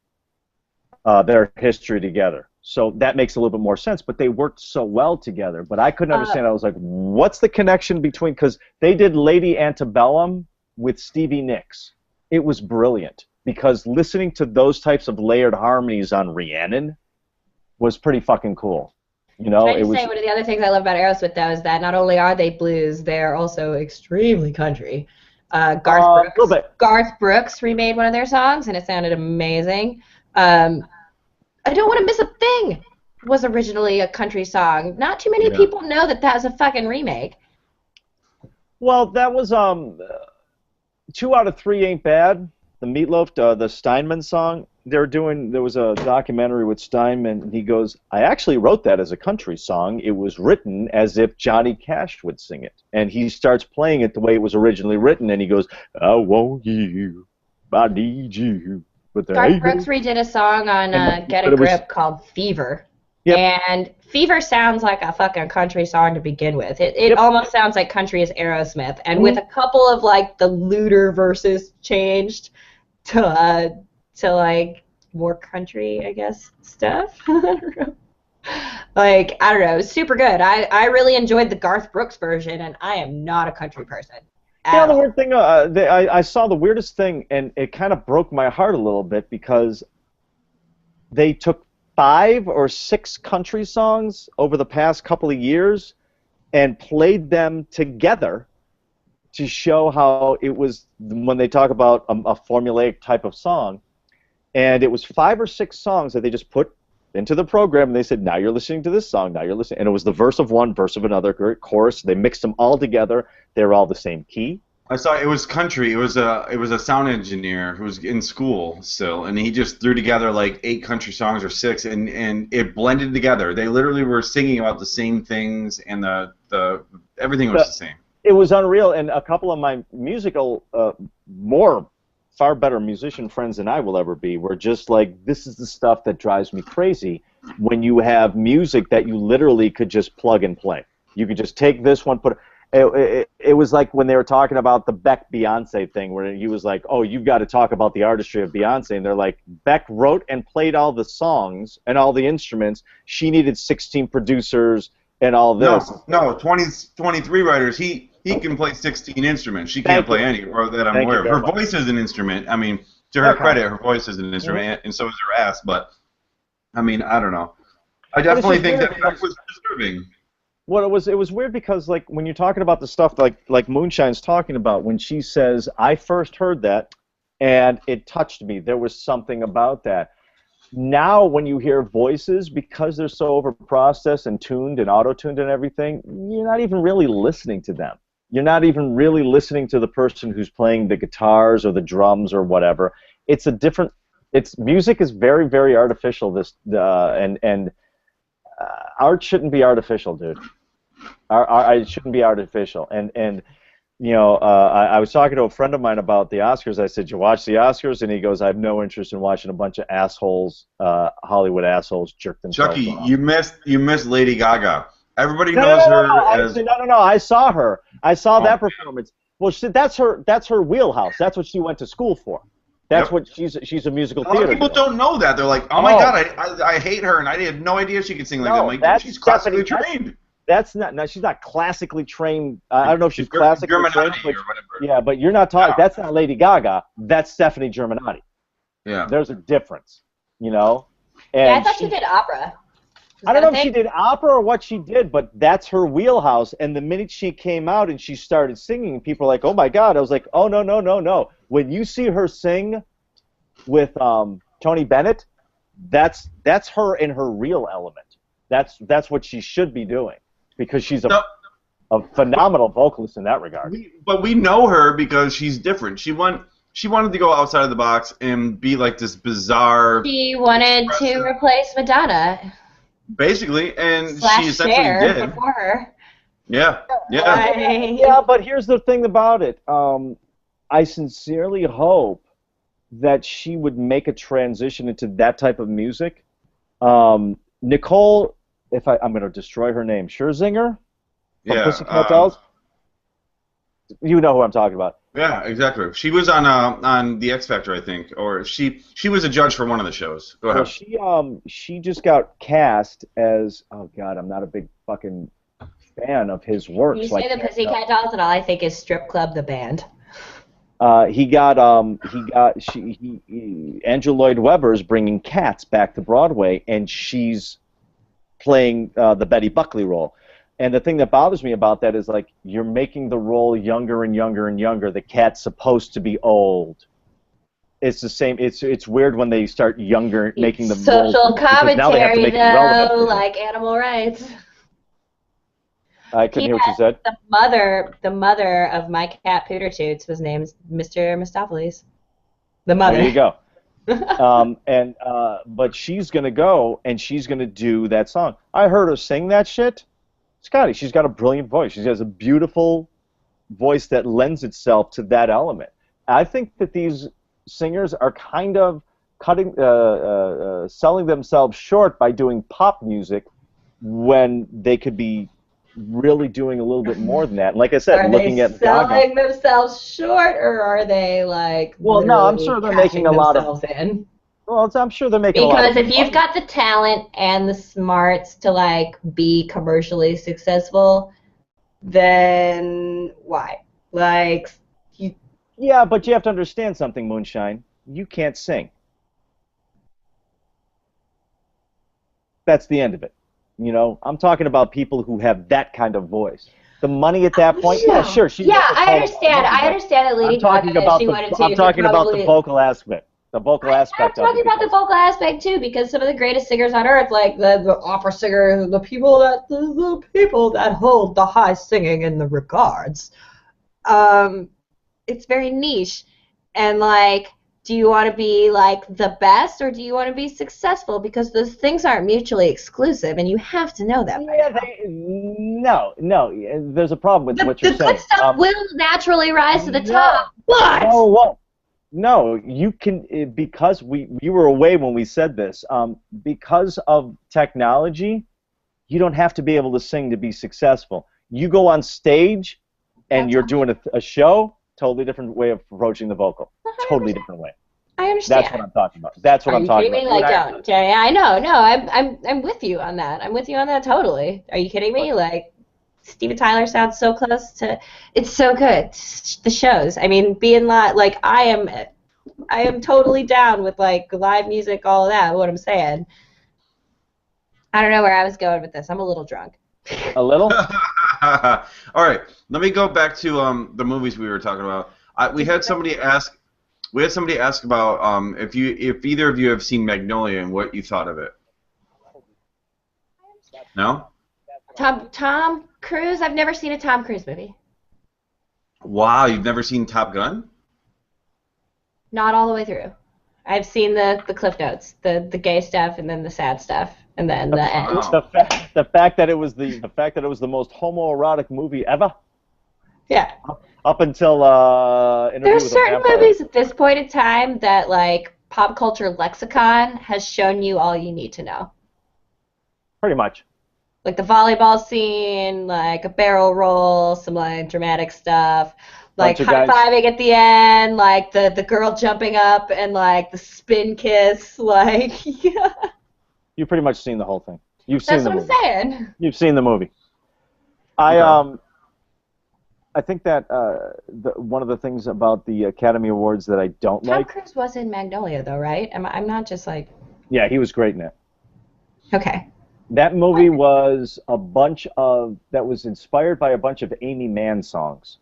their history together. So that makes a little bit more sense, but they worked so well together. But I couldn't understand. I was like, what's the connection between, because they did Lady Antebellum with Stevie Nicks. It was brilliant, because listening to those types of layered harmonies on Rhiannon was pretty fucking cool. You know, one of the other things I love about Aerosmith though is that not only are they blues, they're also extremely country. Garth Brooks remade one of their songs, and it sounded amazing. I Don't Want to Miss a Thing was originally a country song. Not too many people know that was a fucking remake. Well, that was 2 Out of 3 Ain't Bad. The Meatloaf, the Steinman song. There was a documentary with Steinman, and he goes, I actually wrote that as a country song. It was written as if Johnny Cash would sing it. And he starts playing it the way it was originally written, and he goes, I want you, I need you. Garth Brooks redid a song on Get a Grip called Fever. Yep. And Fever sounds like a fucking country song to begin with. It almost sounds like country as Aerosmith, and with a couple of like the looter verses changed to like more country, I guess, stuff. I don't know. Like, I don't know, it was super good. I really enjoyed the Garth Brooks version, and I am not a country person. Yeah, the weird thing, I saw the weirdest thing, and it kind of broke my heart a little bit, because they took 5 or 6 country songs over the past couple of years and played them together to show how it was, when they talk about a formulaic type of song, and it was 5 or 6 songs that they just put into the program, and they said, now you're listening to this song, now you're listening, and it was the verse of one, verse of another, chorus. They mixed them all together. They were all the same key. I saw it was country. It was a sound engineer who was in school still, and he just threw together like 8 country songs or 6, and it blended together. They literally were singing about the same things, and the everything was the same. It was unreal, and a couple of my musical more far better musician friends than I will ever be. We're just like, this is the stuff that drives me crazy when you have music that you literally could just plug and play. You could just take this one, put it was like when they were talking about the Beck Beyonce thing, where he was like, "Oh, you've got to talk about the artistry of Beyonce," and they're like, Beck wrote and played all the songs and all the instruments. She needed 16 producers and all this. No, 23 writers. He can play 16 instruments. She can't play any, or that I'm aware of. Her voice is an instrument. I mean, to her credit, her voice is an instrument, and so is her ass. But I mean, I don't know. I definitely think that Beck was disturbing. Well, it was weird because like when you're talking about the stuff like Moonshine's talking about, when she says, "I first heard that and it touched me," there was something about that. Now when you hear voices, because they're so overprocessed and tuned and auto-tuned and everything, you're not even really listening to them. You're not even really listening to the person who's playing the guitars or the drums or whatever. It's a different. Music is very, very artificial. And art shouldn't be artificial, dude. It shouldn't be artificial. And you know, I was talking to a friend of mine about the Oscars. I said, "You watch the Oscars?" And he goes, "I have no interest in watching a bunch of assholes, Hollywood assholes, jerk themselves Chucky, off." you missed Lady Gaga. Everybody knows her as. No. I saw her. I saw that performance. Well, that's her wheelhouse. That's what she went to school for. That's what she's a musical theater. A lot of people don't know that. They're like, "Oh my God, I hate her," and I had no idea she could sing like that. I'm like, she's classically trained. That's not. No, she's not classically trained. I don't know if she's classically trained. But, or whatever. Yeah, but you're not talking. That's not Lady Gaga. That's Stephanie Germanotti. Yeah. There's a difference, you know. And I thought she did opera. I don't know if she did opera or what she did, but that's her wheelhouse. And the minute she came out and she started singing, people were like, "Oh my God!" I was like, "Oh no." When you see her sing with Tony Bennett, that's her in her real element. That's what she should be doing, because she's a phenomenal vocalist in that regard. But we know her because she's different. She wanted to go outside of the box and be like this bizarre. She wanted to replace Madonna. Basically, and she essentially Cher did. before her. Yeah. Yeah, but here's the thing about it. I sincerely hope that she would make a transition into that type of music. Nicole, I'm going to destroy her name, Scherzinger from Pussycat Dolls. You know who I'm talking about. Yeah, exactly. She was on the X Factor, I think, or she was a judge for one of the shows. Go ahead. Well, she just got cast as, oh God, I'm not a big fucking fan of his work. You say the Pussycat Dolls, and all I think is Strip Club the band. Andrew Lloyd Webber is bringing Cats back to Broadway, and she's playing the Betty Buckley role. And the thing that bothers me about that is, like, you're making the role younger and younger and younger. The Cat's supposed to be old. It's the same. It's weird when they start younger, making the social commentary, though, like animal rights. I couldn't hear what you said. The mother of my cat Pooter Toots was named Mr. Mistopheles. The mother. There you go. But she's gonna go and she's gonna do that song. I heard her sing that shit. Scotty, she's got a brilliant voice. She has a beautiful voice that lends itself to that element. I think that these singers are kind of selling themselves short by doing pop music when they could be really doing a little bit more than that. Like I said, looking at Gaga. Are they selling themselves short, or are they like? Well, no, I'm sure they're making a lot of. Well, I'm sure they're making a lot of. Because if you've got the talent and the smarts to like be commercially successful, then why? Like, yeah, but you have to understand something, Moonshine. You can't sing. That's the end of it. You know, I'm talking about people who have that kind of voice. The money at that point, yeah sure. I understand. I understand that Lady Gaga, I'm talking about the vocal aspect. The vocal aspect. I'm talking about the vocal aspect too, because some of the greatest singers on earth, like the opera singers, the people that hold the high singing in the regards, it's very niche. And like, do you want to be like the best, or do you want to be successful? Because those things aren't mutually exclusive, and you have to know that. No. There's a problem with what you're saying. The good stuff will naturally rise to the top, but. No, No, you can because we were away when we said this. Because of technology, you don't have to be able to sing to be successful. You go on stage and That's you're doing a show, totally different way of approaching the vocal. Totally 100%. different way. I That's what understand. I'm talking about. That's what Are I'm you talking kidding about. me? You and Like, I are don't. Yeah, I know. No, I'm with you on that. I'm with you on that totally. Are you kidding me? Like, Steven Tyler sounds so close to. It's so good. The shows. I mean, being live. Like, I am totally down with like live music, all of that. What I'm saying. I don't know where I was going with this. I'm a little drunk. a little. All right, let me go back to the movies we were talking about. We Just had somebody ask. We had somebody ask about if either of you have seen Magnolia and what you thought of it. No? Tom Cruise. I've never seen a Tom Cruise movie. Wow, you've never seen Top Gun? Not all the way through. I've seen the cliff notes, the gay stuff, and then the sad stuff, and then the end. Wow. The fact that it was the fact that it was the most homoerotic movie ever, Yeah. up until Interview There's with a certain Vampire. movies at this point in time that like pop culture lexicon has shown you all you need to know. Pretty much. Like the volleyball scene, like a barrel roll, some like dramatic stuff, like Bunch of high guys. fiving at the end, like the girl jumping up and like the spin kiss, like yeah. You've pretty much seen the whole thing. You've seen That's the what I'm movie. saying. You've seen the movie. I Okay. I think that one of the things about the Academy Awards that I don't Tom like. Cruise was in Magnolia though, right? I'm not just like Yeah, he was great in it. okay. That movie was that was inspired by a bunch of Amy Mann songs.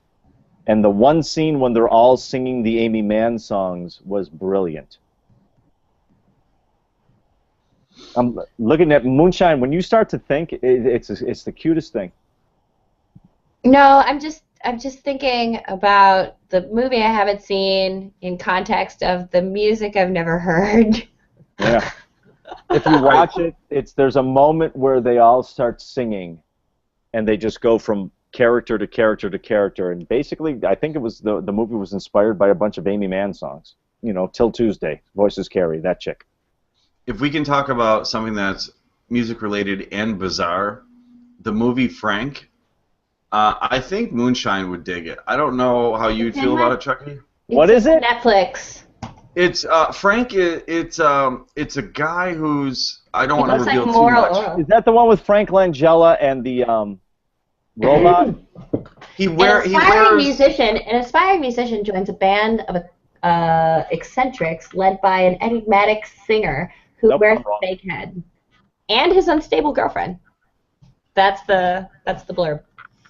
And the one scene when they're all singing the Amy Mann songs was brilliant. I'm looking at Moonshine. When you start to think, it's the cutest thing. No, I'm just thinking about the movie I haven't seen in context of the music I've never heard. Yeah. If you watch it, there's a moment where they all start singing, and they just go from character to character to character. And basically, I think it was the movie was inspired by a bunch of Amy Mann songs. You know, Till Tuesday, Voices Carry, that chick. If we can talk about something that's music related and bizarre, the movie Frank. I think Moonshine would dig it. I don't know how you'd feel about it, Chucky. What is it? Netflix. It's Frank. It's a guy who's I don't It want to looks like reveal too moral much. oral. Is that the one with Frank Langella and the robot? An aspiring musician joins a band of eccentrics led by an enigmatic singer who Nope, wears I'm wrong. a fake head and his unstable girlfriend. That's the blurb.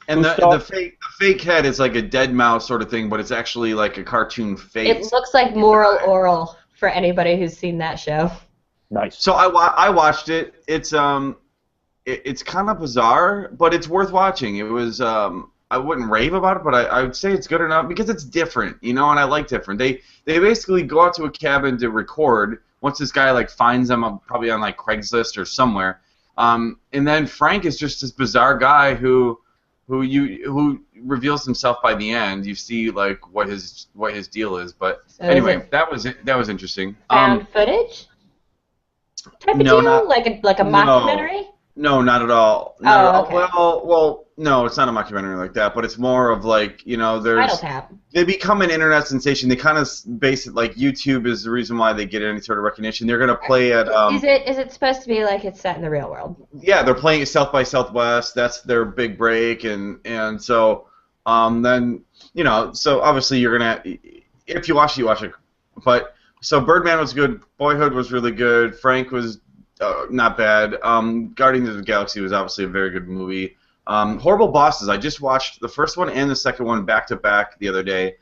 And Who the star- fake head is like a dead mouse sort of thing, but it's actually like a cartoon face. It looks like moral oral for anybody who's seen that show. Nice. So I watched it. It's kind of bizarre, but it's worth watching. It was I wouldn't rave about it, but I would say it's good enough because it's different, you know, and I like different. They basically go out to a cabin to record. Once this guy like finds them, probably on like Craigslist or somewhere, and then Frank is just this bizarre guy who reveals himself by the end. You see like what his deal is, but So anyway, is it that was interesting. found footage type of no, deal, not- like a no. mockumentary. No, not at all. Not at all. Okay. Well, no, it's not a mockumentary like that, but it's more of like, you know, Title tap. they become an internet sensation. They kind of base it like YouTube is the reason why they get any sort of recognition. They're gonna play at Is it supposed to be like it's set in the real world? yeah, they're playing at South by Southwest. That's their big break, and so then you know, so obviously you're gonna if you watch it, you watch it. But so Birdman was good. Boyhood was really good. Frank was not bad. Guardians of the Galaxy was obviously a very good movie. Horrible Bosses. I just watched the first one and the second one back to back the other day,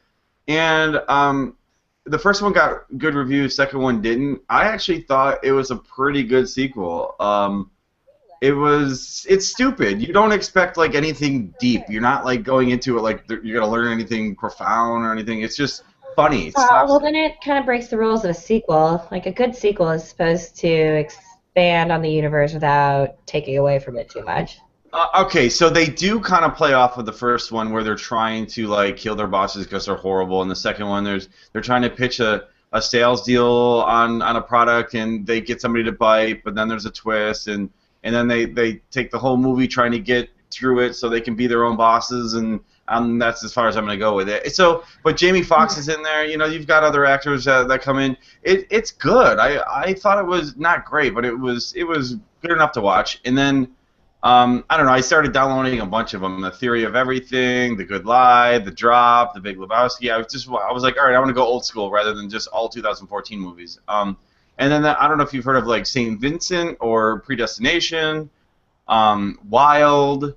and the first one got good reviews. Second one didn't. I actually thought it was a pretty good sequel. It's stupid. You don't expect like anything deep. You're not like going into it like you're gonna learn anything profound or anything. It's just funny. It's Well, then it kind of breaks the rules of a sequel. Like a good sequel is supposed to expand on the universe without taking away from it too much. Okay, so they do kind of play off of the first one where they're trying to like kill their bosses because they're horrible, and the second one they're trying to pitch a sales deal on a product and they get somebody to bite, but then there's a twist, and then they take the whole movie trying to get through it so they can be their own bosses, and that's as far as I'm going to go with it. So, but Jamie Foxx is in there. You know, you've got other actors that come in. It's good. I thought it was not great, but it was good enough to watch. And then I don't know. I started downloading a bunch of them: The Theory of Everything, The Good Lie, The Drop, The Big Lebowski. I was like, all right, I want to go old school rather than just all 2014 movies. And then I don't know if you've heard of like Saint Vincent or Predestination, Wild.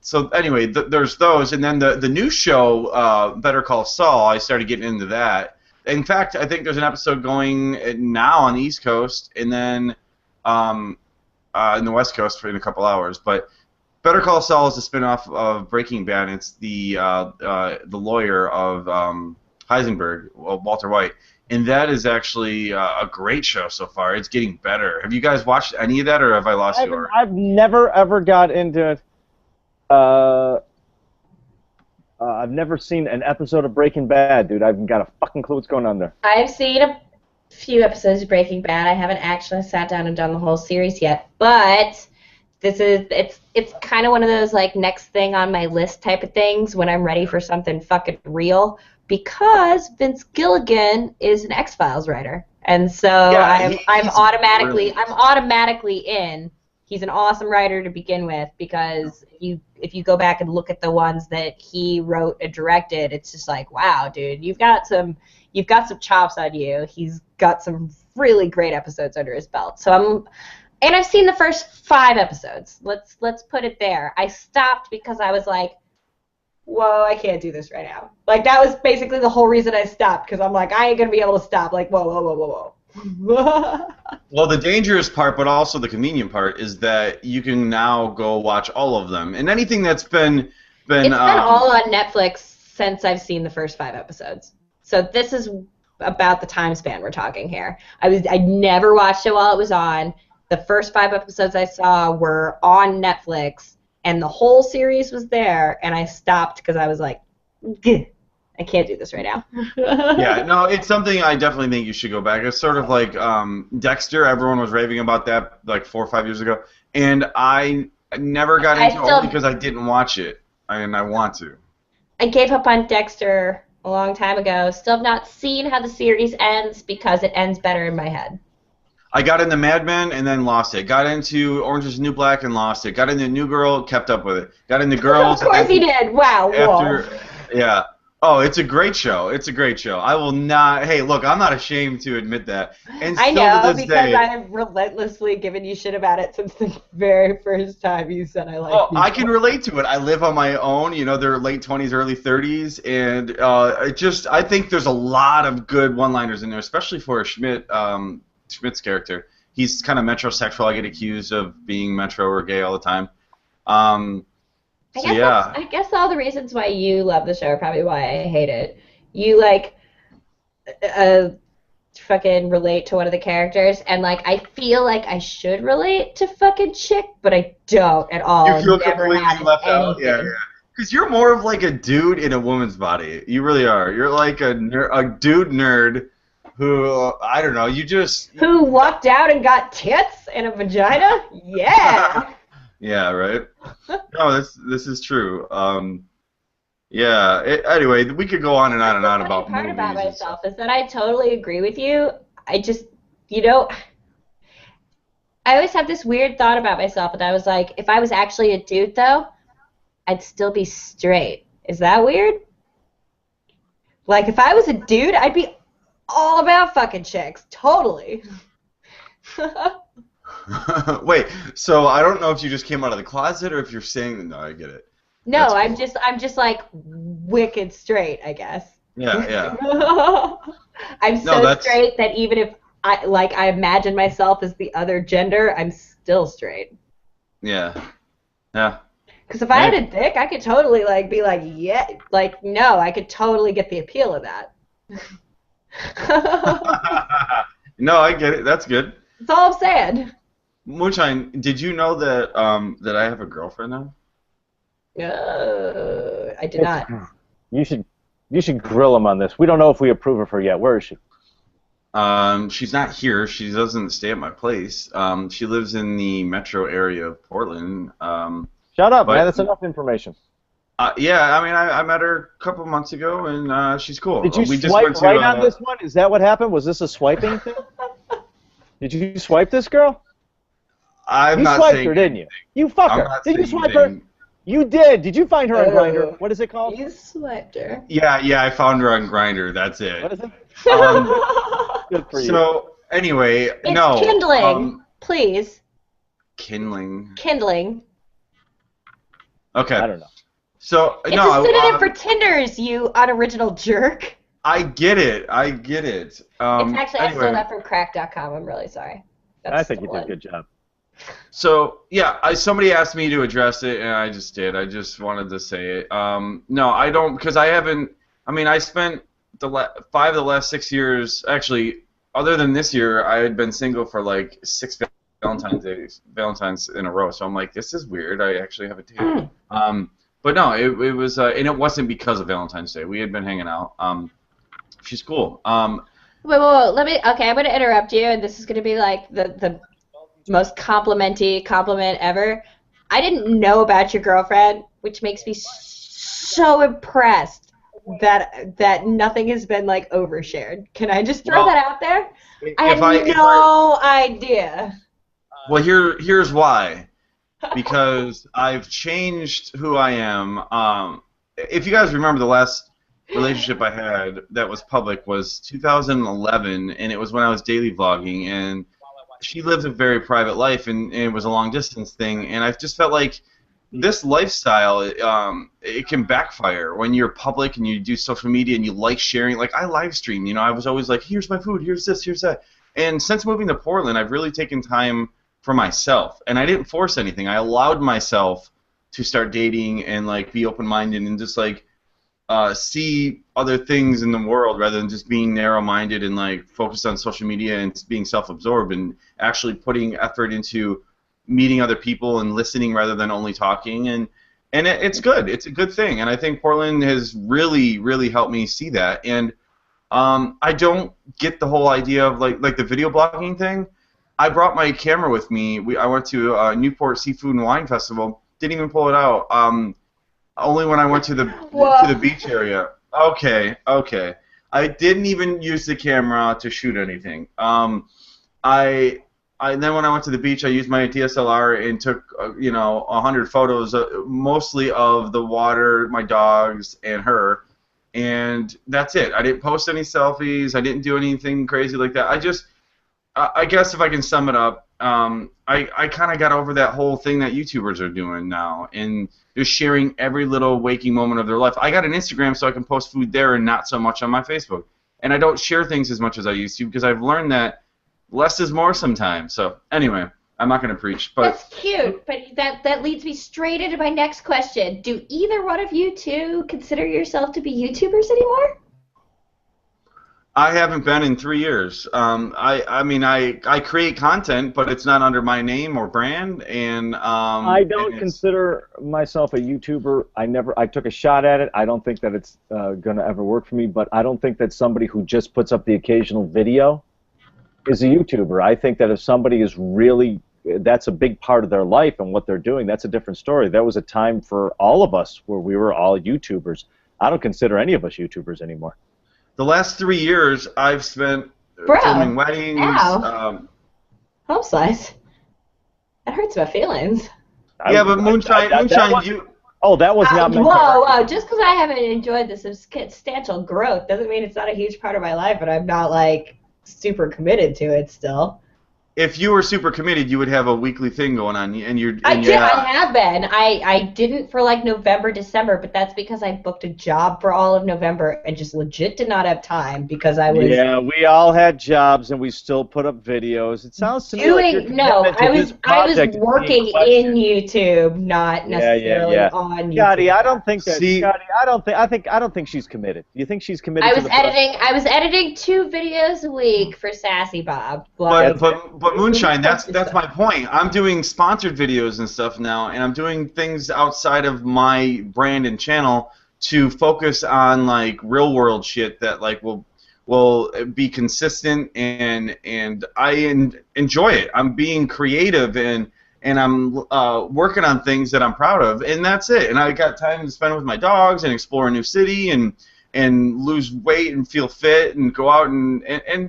So anyway, there's those, and then the new show, Better Call Saul. I started getting into that. In fact, I think there's an episode going now on the East Coast, and then in the West Coast in a couple hours. But Better Call Saul is a spinoff of Breaking Bad. It's the lawyer of Heisenberg, Walter White, and that is actually a great show so far. It's getting better. Have you guys watched any of that, or have I lost you already? I've never ever got into it. I've never seen an episode of Breaking Bad, dude. I haven't got a fucking clue what's going on there. I've seen a few episodes of Breaking Bad. I haven't actually sat down and done the whole series yet, but it's kind of one of those like next thing on my list type of things when I'm ready for something fucking real, because Vince Gilligan is an X-Files writer, and so Yeah, I'm brilliant. automatically in. He's an awesome writer to begin with, because if you go back and look at the ones that he wrote and directed, it's just like, wow, dude, you've got some chops on you. He's got some really great episodes under his belt. And I've seen the first 5 episodes. Let's put it there. I stopped because I was like, whoa, I can't do this right now. Like, that was basically the whole reason I stopped, because I'm like, I ain't gonna be able to stop. Like, whoa. Well, the dangerous part, but also the convenient part, is that you can now go watch all of them, and anything that's been It's been all on Netflix since I've seen the first 5 episodes. So this is about the time span we're talking here. I never watched it while it was on. The first 5 episodes I saw were on Netflix, and the whole series was there, and I stopped because I was like, "Gah, I can't do this right now." Yeah, no, it's something I definitely think you should go back. It's sort of like Dexter. Everyone was raving about that like 4 or 5 years ago, and I never got into it only because I didn't watch it, and I want to. I gave up on Dexter a long time ago. Still have not seen how the series ends because it ends better in my head. I got into Mad Men and then lost it. Got into Orange is the New Black and lost it. Got into New Girl, kept up with it. Got into Girls. Of course he did. Wow. Yeah. Oh, it's a great show. It's a great show. I will not. Hey, look, I'm not ashamed to admit that. And I still know, to this because day, I have relentlessly given you shit about it since the very first time you said I liked oh, people. I can relate to it. I live on my own. You know, they're late 20s, early 30s, and I think there's a lot of good one-liners in there, especially for Schmidt's character. He's kind of metrosexual. I get accused of being metro or gay all the time. I guess all the reasons why you love the show are probably why I hate it. You like fucking relate to one of the characters, and like I feel like I should relate to fucking Chick, but I don't at all. You feel Never completely had left out. anything. Yeah. Because you're more of like a dude in a woman's body. You really are. You're like a dude nerd who, I don't know, Who walked out and got tits and a vagina? Yeah. Yeah, right? No, this is true. Anyway, we could go on and on and on about The part movies about and myself stuff. is that I totally agree with you. I just, I always have this weird thought about myself, and I was like, if I was actually a dude, though, I'd still be straight. Is that weird? Like, if I was a dude, I'd be all about fucking chicks. Totally. Wait, so I don't know if you just came out of the closet or if you're saying no, I get it. No, That's cool. I'm just like wicked straight, I guess. Yeah. I'm so straight that even if I imagine myself as the other gender, I'm still straight. Yeah. Because if I had a dick, I could totally like be like, yeah, like no, I could totally get the appeal of that. No, I get it. That's good. That's all I'm saying. Moonshine, did you know that that I have a girlfriend now? I did not. You should grill him on this. We don't know if we approve of her yet. Where is she? She's not here. She doesn't stay at my place. She lives in the metro area of Portland. Shut up, but, man. That's enough information. Yeah, I mean, I met her a couple months ago, and she's cool. Did you we just swipe went to, right on this one? Is that what happened? Was this a swiping thing? Did you swipe this girl? I'm you not swiped saying her, didn't you? You fucker. Did you swipe her? You did. Did you find her on Grindr? What is it called? You swiped her. Yeah, I found her on Grindr. That's it. What is it? Good for you. So anyway, it's kindling. Please. Kindling. Kindling. Okay. I don't know. So it's a synonym for Tinders, you unoriginal jerk. I get it. It's actually, anyway. I stole that from crack.com. I'm really sorry. I think you did a good job. So, yeah, somebody asked me to address it, and I just did. I just wanted to say it. No, I don't, because I haven't, I mean, I spent 5 of the last 6 years, actually, other than this year, I had been single for like 6 Valentine's in a row, so I'm like, this is weird. I actually have a date. But no, it was, and it wasn't because of Valentine's Day. We had been hanging out. She's cool. Wait, okay, I'm going to interrupt you, and this is going to be like the most complimentary compliment ever. I didn't know about your girlfriend, which makes me so impressed that nothing has been like overshared. Can I just throw that out there? I had no idea. Well, here's why. Because I've changed who I am. If you guys remember, the last relationship I had that was public was 2011, and it was when I was daily vlogging, and she lives a very private life, and it was a long distance thing, and I just felt like this lifestyle, it can backfire when you're public and you do social media and you like sharing. Like, I live stream, I was always like, here's my food, here's this, here's that. And since moving to Portland, I've really taken time for myself, and I didn't force anything. I allowed myself to start dating and like be open-minded and just like see other things in the world rather than just being narrow-minded and like focused on social media and being self-absorbed, and actually putting effort into meeting other people and listening rather than only talking. And it's good. It's a good thing, and I think Portland has really, really helped me see that. And I don't get the whole idea of like the video blogging thing. I brought my camera with me. I went to Newport Seafood and Wine Festival. Didn't even pull it out. Only when I went to the beach area. Okay. I didn't even use the camera to shoot anything. Then when I went to the beach, I used my DSLR and took 100 photos, mostly of the water, my dogs, and her. And that's it. I didn't post any selfies. I didn't do anything crazy like that. I guess if I can sum it up, I kind of got over that whole thing that YouTubers are doing now, and just sharing every little waking moment of their life. I got an Instagram so I can post food there and not so much on my Facebook. And I don't share things as much as I used to because I've learned that less is more sometimes. So anyway, I'm not going to preach. But that's cute, but that leads me straight into my next question. Do either one of you two consider yourself to be YouTubers anymore? I haven't been in 3 years. I mean, I create content, but it's not under my name or brand. And I don't consider myself a YouTuber. I took a shot at it. I don't think that it's going to ever work for me. But I don't think that somebody who just puts up the occasional video is a YouTuber. I think that if somebody is really, that's a big part of their life and what they're doing, that's a different story. There was a time for all of us where we were all YouTubers. I don't consider any of us YouTubers anymore. The last 3 years, I've spent filming weddings. Home slice. That hurts my feelings. Yeah, but Moonshine, you... Oh, that was not meant whoa. Just because I haven't enjoyed the substantial growth doesn't mean it's not a huge part of my life, and I'm not, like, super committed to it still. If you were super committed, you would have a weekly thing going on, and you're. I have been. I didn't for like November, December, but that's because I booked a job for all of November and just legit did not have time because I was. Yeah, we all had jobs and we still put up videos. It sounds to me like your I was working in YouTube, not necessarily on YouTube. Scotty, I don't think that. Scotty, I don't think she's committed. Do you think she's committed? I was editing 2 videos a week for Sassy Bob. But But Moonshine, that's my point. I'm doing sponsored videos and stuff now, and I'm doing things outside of my brand and channel to focus on like real world shit that like will be consistent and enjoy it. I'm being creative and I'm working on things that I'm proud of, and that's it. And I got time to spend with my dogs and explore a new city and lose weight and feel fit and go out and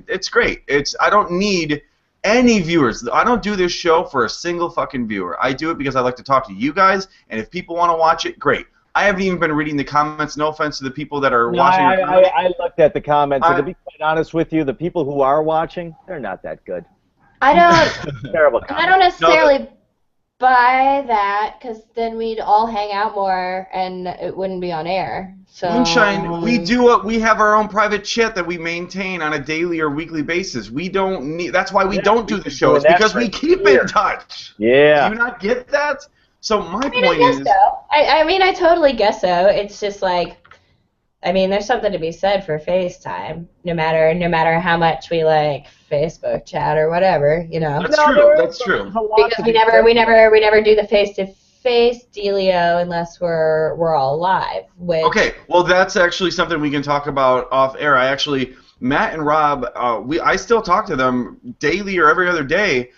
it's great. I don't need any viewers. I don't do this show for a single fucking viewer. I do it because I like to talk to you guys, and if people want to watch it, great. I haven't even been reading the comments. No offense to the people that are watching. I looked at the comments, and to be quite honest with you, the people who are watching, they're not that good. I don't. Terrible I comments. don't necessarily buy that, because then we'd all hang out more and it wouldn't be on air. So Moonshine, we have our own private chat that we maintain on a daily or weekly basis. We don't need. That's why we don't do the shows, because we keep in touch. Yeah. Do you not get that? So my point I guess is. so. I mean, I totally guess so. It's just like, I mean, there's something to be said for FaceTime, no matter how much we like Facebook chat or whatever, you know. That's true. That's true. Because we never do the face-to-face dealio unless we're all live. Okay, well that's actually something we can talk about off air. Matt and Rob, I still talk to them daily or every other day.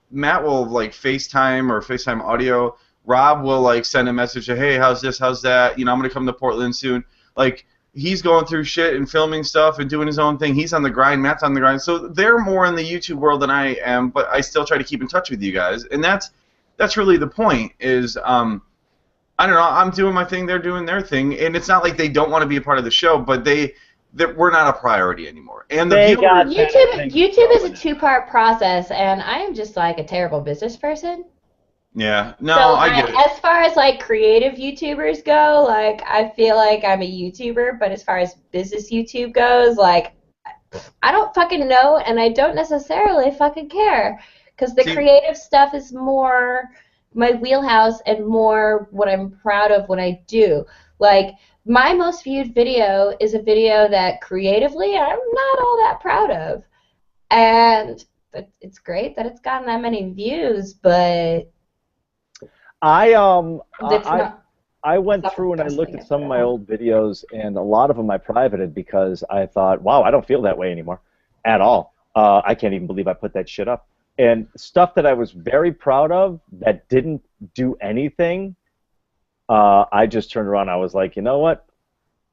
Matt will like FaceTime or FaceTime audio. Rob will like send a message, hey, how's this, how's that? You know, I'm gonna come to Portland soon. Like, he's going through shit and filming stuff and doing his own thing. He's on the grind. Matt's on the grind. So they're more in the YouTube world than I am, but I still try to keep in touch with you guys. And that's really the point. Is I don't know. I'm doing my thing. They're doing their thing, and it's not like they don't want to be a part of the show, but we're not a priority anymore. And YouTube is a two-part process, and I am just like a terrible business person. Yeah, no, so, I get it. As far as like creative YouTubers go, like I feel like I'm a YouTuber, but as far as business YouTube goes, like I don't fucking know, and I don't necessarily fucking care, because the creative stuff is more my wheelhouse and more what I'm proud of when I do. Like, my most viewed video is a video that creatively I'm not all that proud of, and it's great that it's gotten that many views, but I went through and I looked at some of my old videos, and a lot of them I privated because I thought, wow, I don't feel that way anymore at all. I can't even believe I put that shit up. And stuff that I was very proud of that didn't do anything, I just turned around and I was like, you know what?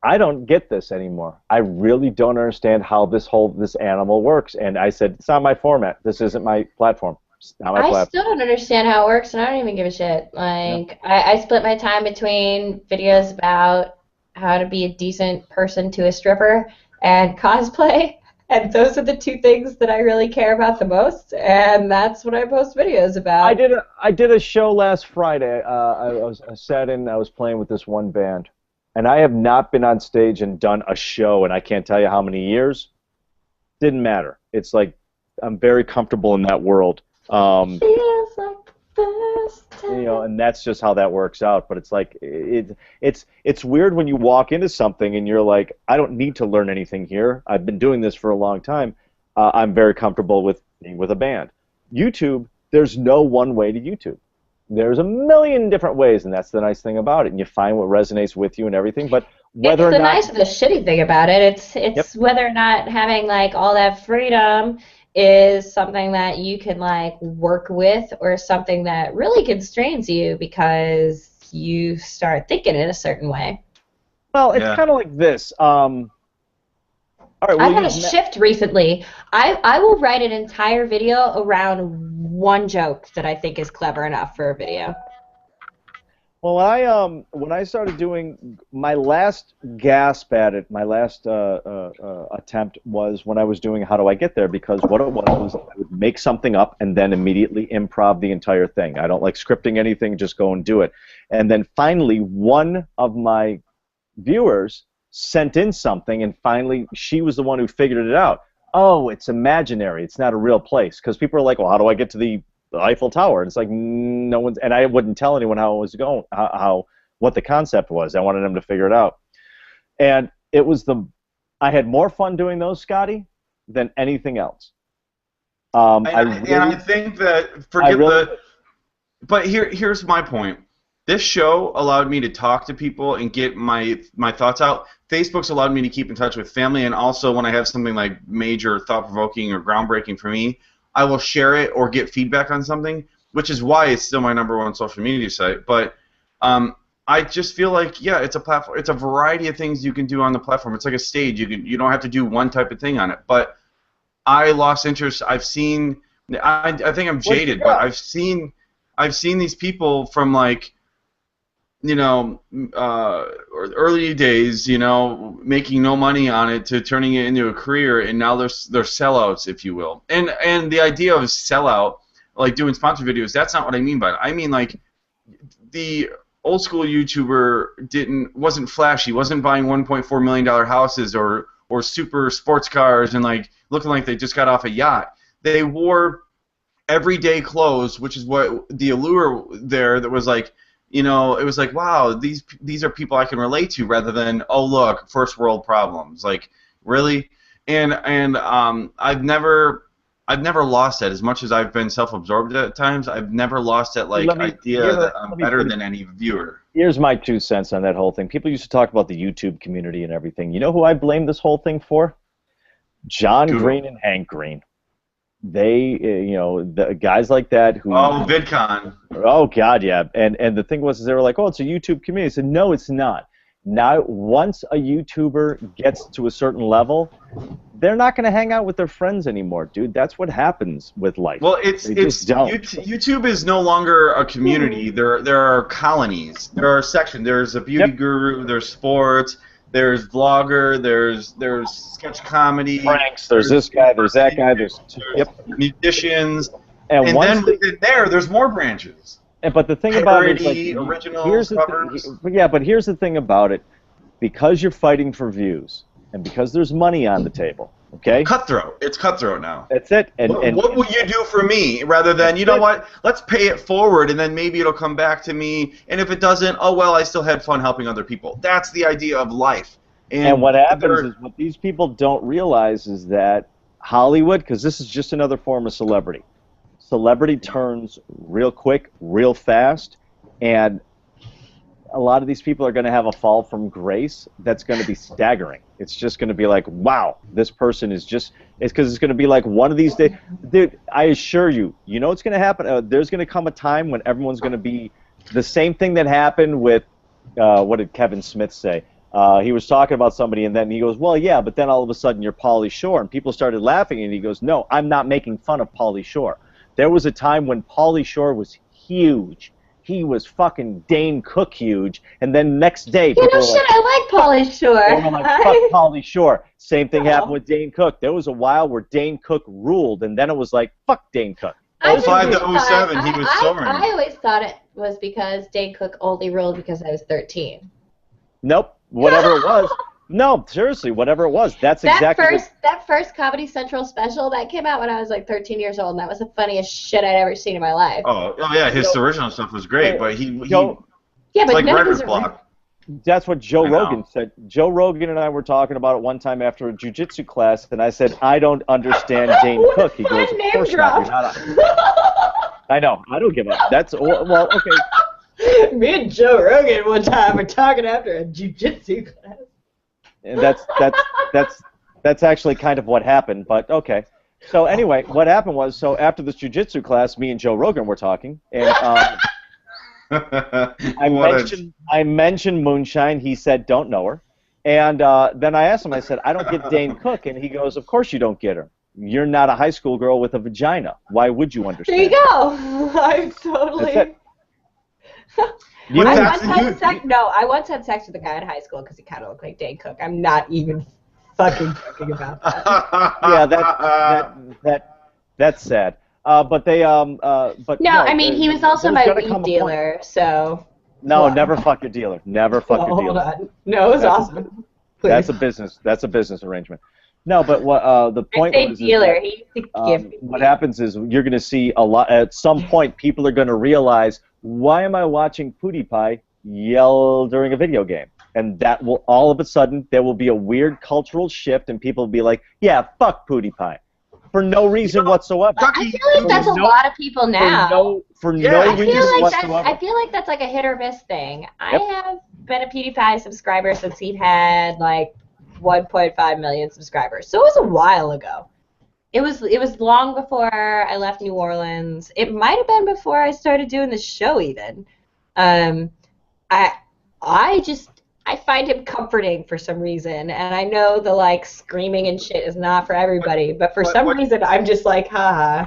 I don't get this anymore. I really don't understand how this animal works. And I said, it's not my format. This isn't my platform. I still don't understand how it works, and I don't even give a shit. Like, I split my time between videos about how to be a decent person to a stripper and cosplay, and those are the two things that I really care about the most, and that's what I post videos about. I did a show last Friday. I sat in. I was playing with this one band, and I have not been on stage and done a show, and I can't tell you how many years. Didn't matter. It's like I'm very comfortable in that world. Feels like first time. You know, and that's just how that works out. But it's like it's weird when you walk into something and you're like, I don't need to learn anything here. I've been doing this for a long time. I'm very comfortable with being with a band. YouTube, there's no one way to YouTube. There's a million different ways, and that's the nice thing about it. And you find what resonates with you and everything. But whether it's or not, nice and the shitty thing about it. It's whether or not having like all that freedom is something that you can like work with, or something that really constrains you because you start thinking in a certain way. Well, it's kind of like this. All right, I had a shift recently. I will write an entire video around one joke that I think is clever enough for a video. Well, when I started doing my last gasp at it, my last attempt was when I was doing How Do I Get There, because what it was I would make something up and then immediately improv the entire thing. I don't like scripting anything, just go and do it. And then finally, one of my viewers sent in something, and finally she was the one who figured it out. Oh, it's imaginary. It's not a real place. Because people are like, well, how do I get to the Eiffel Tower? And it's like no one's, and I wouldn't tell anyone how it was going, what the concept was. I wanted them to figure it out, and it was I had more fun doing those, Scotty, than anything else. I think that but here's my point. This show allowed me to talk to people and get my thoughts out. Facebook's allowed me to keep in touch with family, and also when I have something like major, thought-provoking, or groundbreaking for me, I will share it or get feedback on something, which is why it's still my #1 social media site. But I just feel like, yeah, it's a platform. It's a variety of things you can do on the platform. It's like a stage. You don't have to do one type of thing on it. But I lost interest. I've seen. I think I'm jaded, but I've seen these people from like, early days, making no money on it to turning it into a career, and now they're sellouts, if you will. And the idea of sellout, like doing sponsor videos, that's not what I mean by it. I mean like the old school YouTuber wasn't flashy, wasn't buying $1.4 million houses or super sports cars and like looking like they just got off a yacht. They wore everyday clothes, which is what the allure there that was like. It was like, wow, these are people I can relate to, rather than, oh look, first world problems. Like, really? And I've never lost that. As much as I've been self-absorbed at times, I've never lost that idea that I'm better than any viewer. Here's my 2 cents on that whole thing. People used to talk about the YouTube community and everything. You know who I blame this whole thing for? John Green and Hank Green. They, the guys like that who. Oh, VidCon. Oh God, yeah. And the thing was, they were like, oh, it's a YouTube community. I said, no, it's not. Now, once a YouTuber gets to a certain level, they're not going to hang out with their friends anymore, dude. That's what happens with life. Well, YouTube is no longer a community. There are colonies. There are sections. There's a beauty guru. There's sports. There's vlogger, there's sketch comedy. Pranks, there's this guy, there's that guy, there's musicians. And then within there's more branches. But the thing about it is, like, original covers. But here's the thing about it. Because you're fighting for views, and because there's money on the table, okay? Cutthroat. It's cutthroat now. That's it. What will you do for me, rather than, you know what, let's pay it forward, and then maybe it'll come back to me, and if it doesn't, oh, well, I still had fun helping other people. That's the idea of life. And what happens is, what these people don't realize is that Hollywood, because this is just another form of celebrity, celebrity turns real quick, real fast, and a lot of these people are going to have a fall from grace that's going to be staggering. It's just going to be like, wow, this person is just, it's because it's going to be like one of these days. Dude, I assure you, you know what's going to happen? There's going to come a time when everyone's going to be the same thing that happened with, what did Kevin Smith say? He was talking about somebody, and then he goes, well, yeah, but then all of a sudden you're Pauly Shore. And people started laughing, and he goes, no, I'm not making fun of Pauly Shore. There was a time when Pauly Shore was huge. He was fucking Dane Cook huge, and then next day people were like, I like Pauly Shore. They were like, fuck Pauly Shore. Same thing happened with Dane Cook. There was a while where Dane Cook ruled, and then it was like, fuck Dane Cook. 05 to 07, he was soaring. I always thought it was because Dane Cook only ruled because I was 13. Nope. Whatever it was. No, seriously, whatever it was. That first Comedy Central special that came out when I was like 13 years old, and that was the funniest shit I'd ever seen in my life. Oh yeah, his original stuff was great, but but like record block. That's what Joe Rogan said. Joe Rogan and I were talking about it one time after a jiu-jitsu class, and I said, I don't understand Dane Cook. He goes, of course not. You're not I know. I don't give up. That's, well, okay. Me and Joe Rogan one time were talking after a jiu-jitsu class. And that's actually kind of what happened, but okay. So anyway, what happened was, so after this jiu-jitsu class, me and Joe Rogan were talking, and I mentioned Moonshine. He said, don't know her. And then I asked him, I said, I don't get Dane Cook. And he goes, of course you don't get her. You're not a high school girl with a vagina. Why would you understand? There you go. I totally... I once had sex with a guy in high school because he kind of looked like Dane Cook. I'm not even fucking joking about that. Yeah, that's sad. But they but no, I mean he was also my weed dealer, so. No, never fuck your dealer. Never fuck your dealer. Hold on. No, it was awesome. That's a business. That's a business arrangement. No, but what the point was dealer. Is that, what happens is you're going to see a lot. At some point, people are going to realize, why am I watching PewDiePie yell during a video game? And that will all of a sudden there will be a weird cultural shift, and people will be like, yeah, fuck PewDiePie. for no reason whatsoever. I feel like that's a lot of people now. For no reason whatsoever. I feel like that's like a hit or miss thing. I have been a PewDiePie subscriber since he had like 1.5 million subscribers. So it was a while ago. It was long before I left New Orleans. It might have been before I started doing the show even. I find him comforting for some reason, and I know the like screaming and shit is not for everybody, but for some reason I'm just like, haha.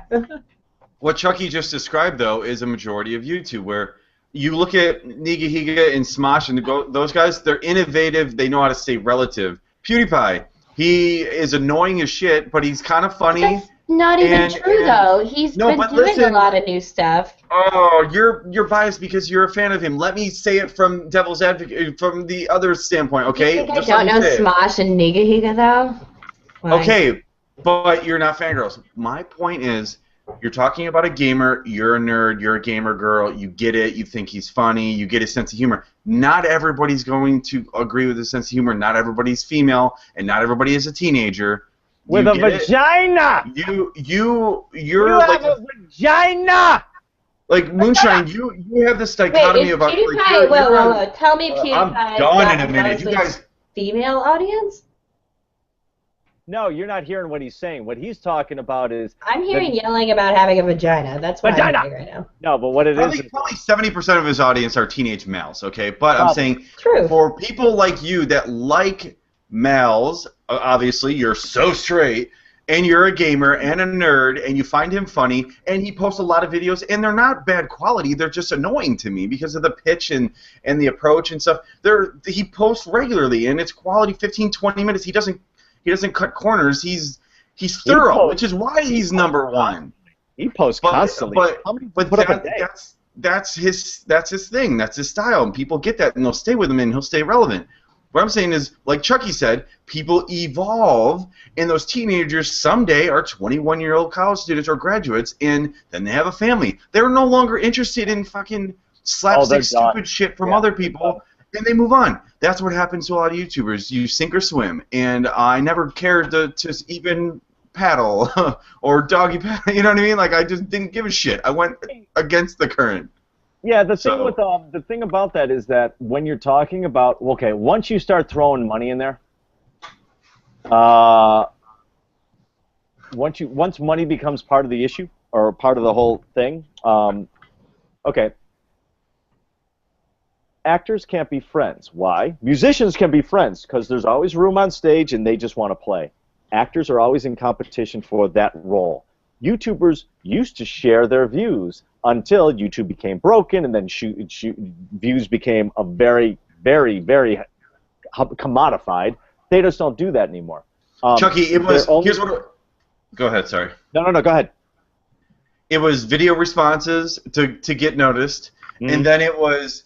What Chucky just described though is a majority of YouTube, where you look at Nigahiga and Smosh and those guys, they're innovative, they know how to stay relative. PewDiePie, he is annoying as shit, but he's kind of funny. That's not even true though. He's been doing a lot of new stuff. Oh, you're biased because you're a fan of him. Let me say it from Devil's Advocate, from the other standpoint, okay? You think I don't know Smosh and Nigahiga though? Like, okay, but you're not fangirls. My point is, you're talking about a gamer, you're a nerd, you're a gamer girl, you get it, you think he's funny, you get his sense of humor. Not everybody's going to agree with his sense of humor. Not everybody's female, and not everybody is a teenager. With a vagina! You're like a vagina! Like Moonshine, you have this dichotomy about PewDiePie, whoa. Tell me PewDiePie. I'm done in a minute. You guys, female audience? No, you're not hearing what he's saying. What he's talking about is... I'm hearing yelling about having a vagina. That's what I'm hearing right now. No, but what it is... Probably 70% of his audience are teenage males, okay? But I'm saying, true. For people like you that like males, obviously you're so straight, and you're a gamer and a nerd, and you find him funny, and he posts a lot of videos, and they're not bad quality, they're just annoying to me because of the pitch and the approach and stuff. He posts regularly, and it's quality 15, 20 minutes. He doesn't cut corners. He's thorough, which is why he's number one. He posts constantly. But that's his thing. That's his style, and people get that, and they'll stay with him, and he'll stay relevant. What I'm saying is, like Chucky said, people evolve, and those teenagers someday are 21-year-old college students or graduates, and then they have a family. They're no longer interested in fucking slapstick stupid shit from other people. And they move on. That's what happens to a lot of YouTubers. You sink or swim. And I never cared to even paddle or doggy paddle. You know what I mean? Like, I just didn't give a shit. I went against the current. Yeah, the thing about that is that when you're talking about, okay, once you start throwing money in there, once money becomes part of the issue or part of the whole thing, okay. Actors can't be friends. Why? Musicians can be friends because there's always room on stage and they just want to play. Actors are always in competition for that role. YouTubers used to share their views until YouTube became broken, and then views became a very, very, very commodified. They just don't do that anymore. Chucky, it was. Here's what. Go ahead. Sorry. No. Go ahead. It was video responses to get noticed, and then it was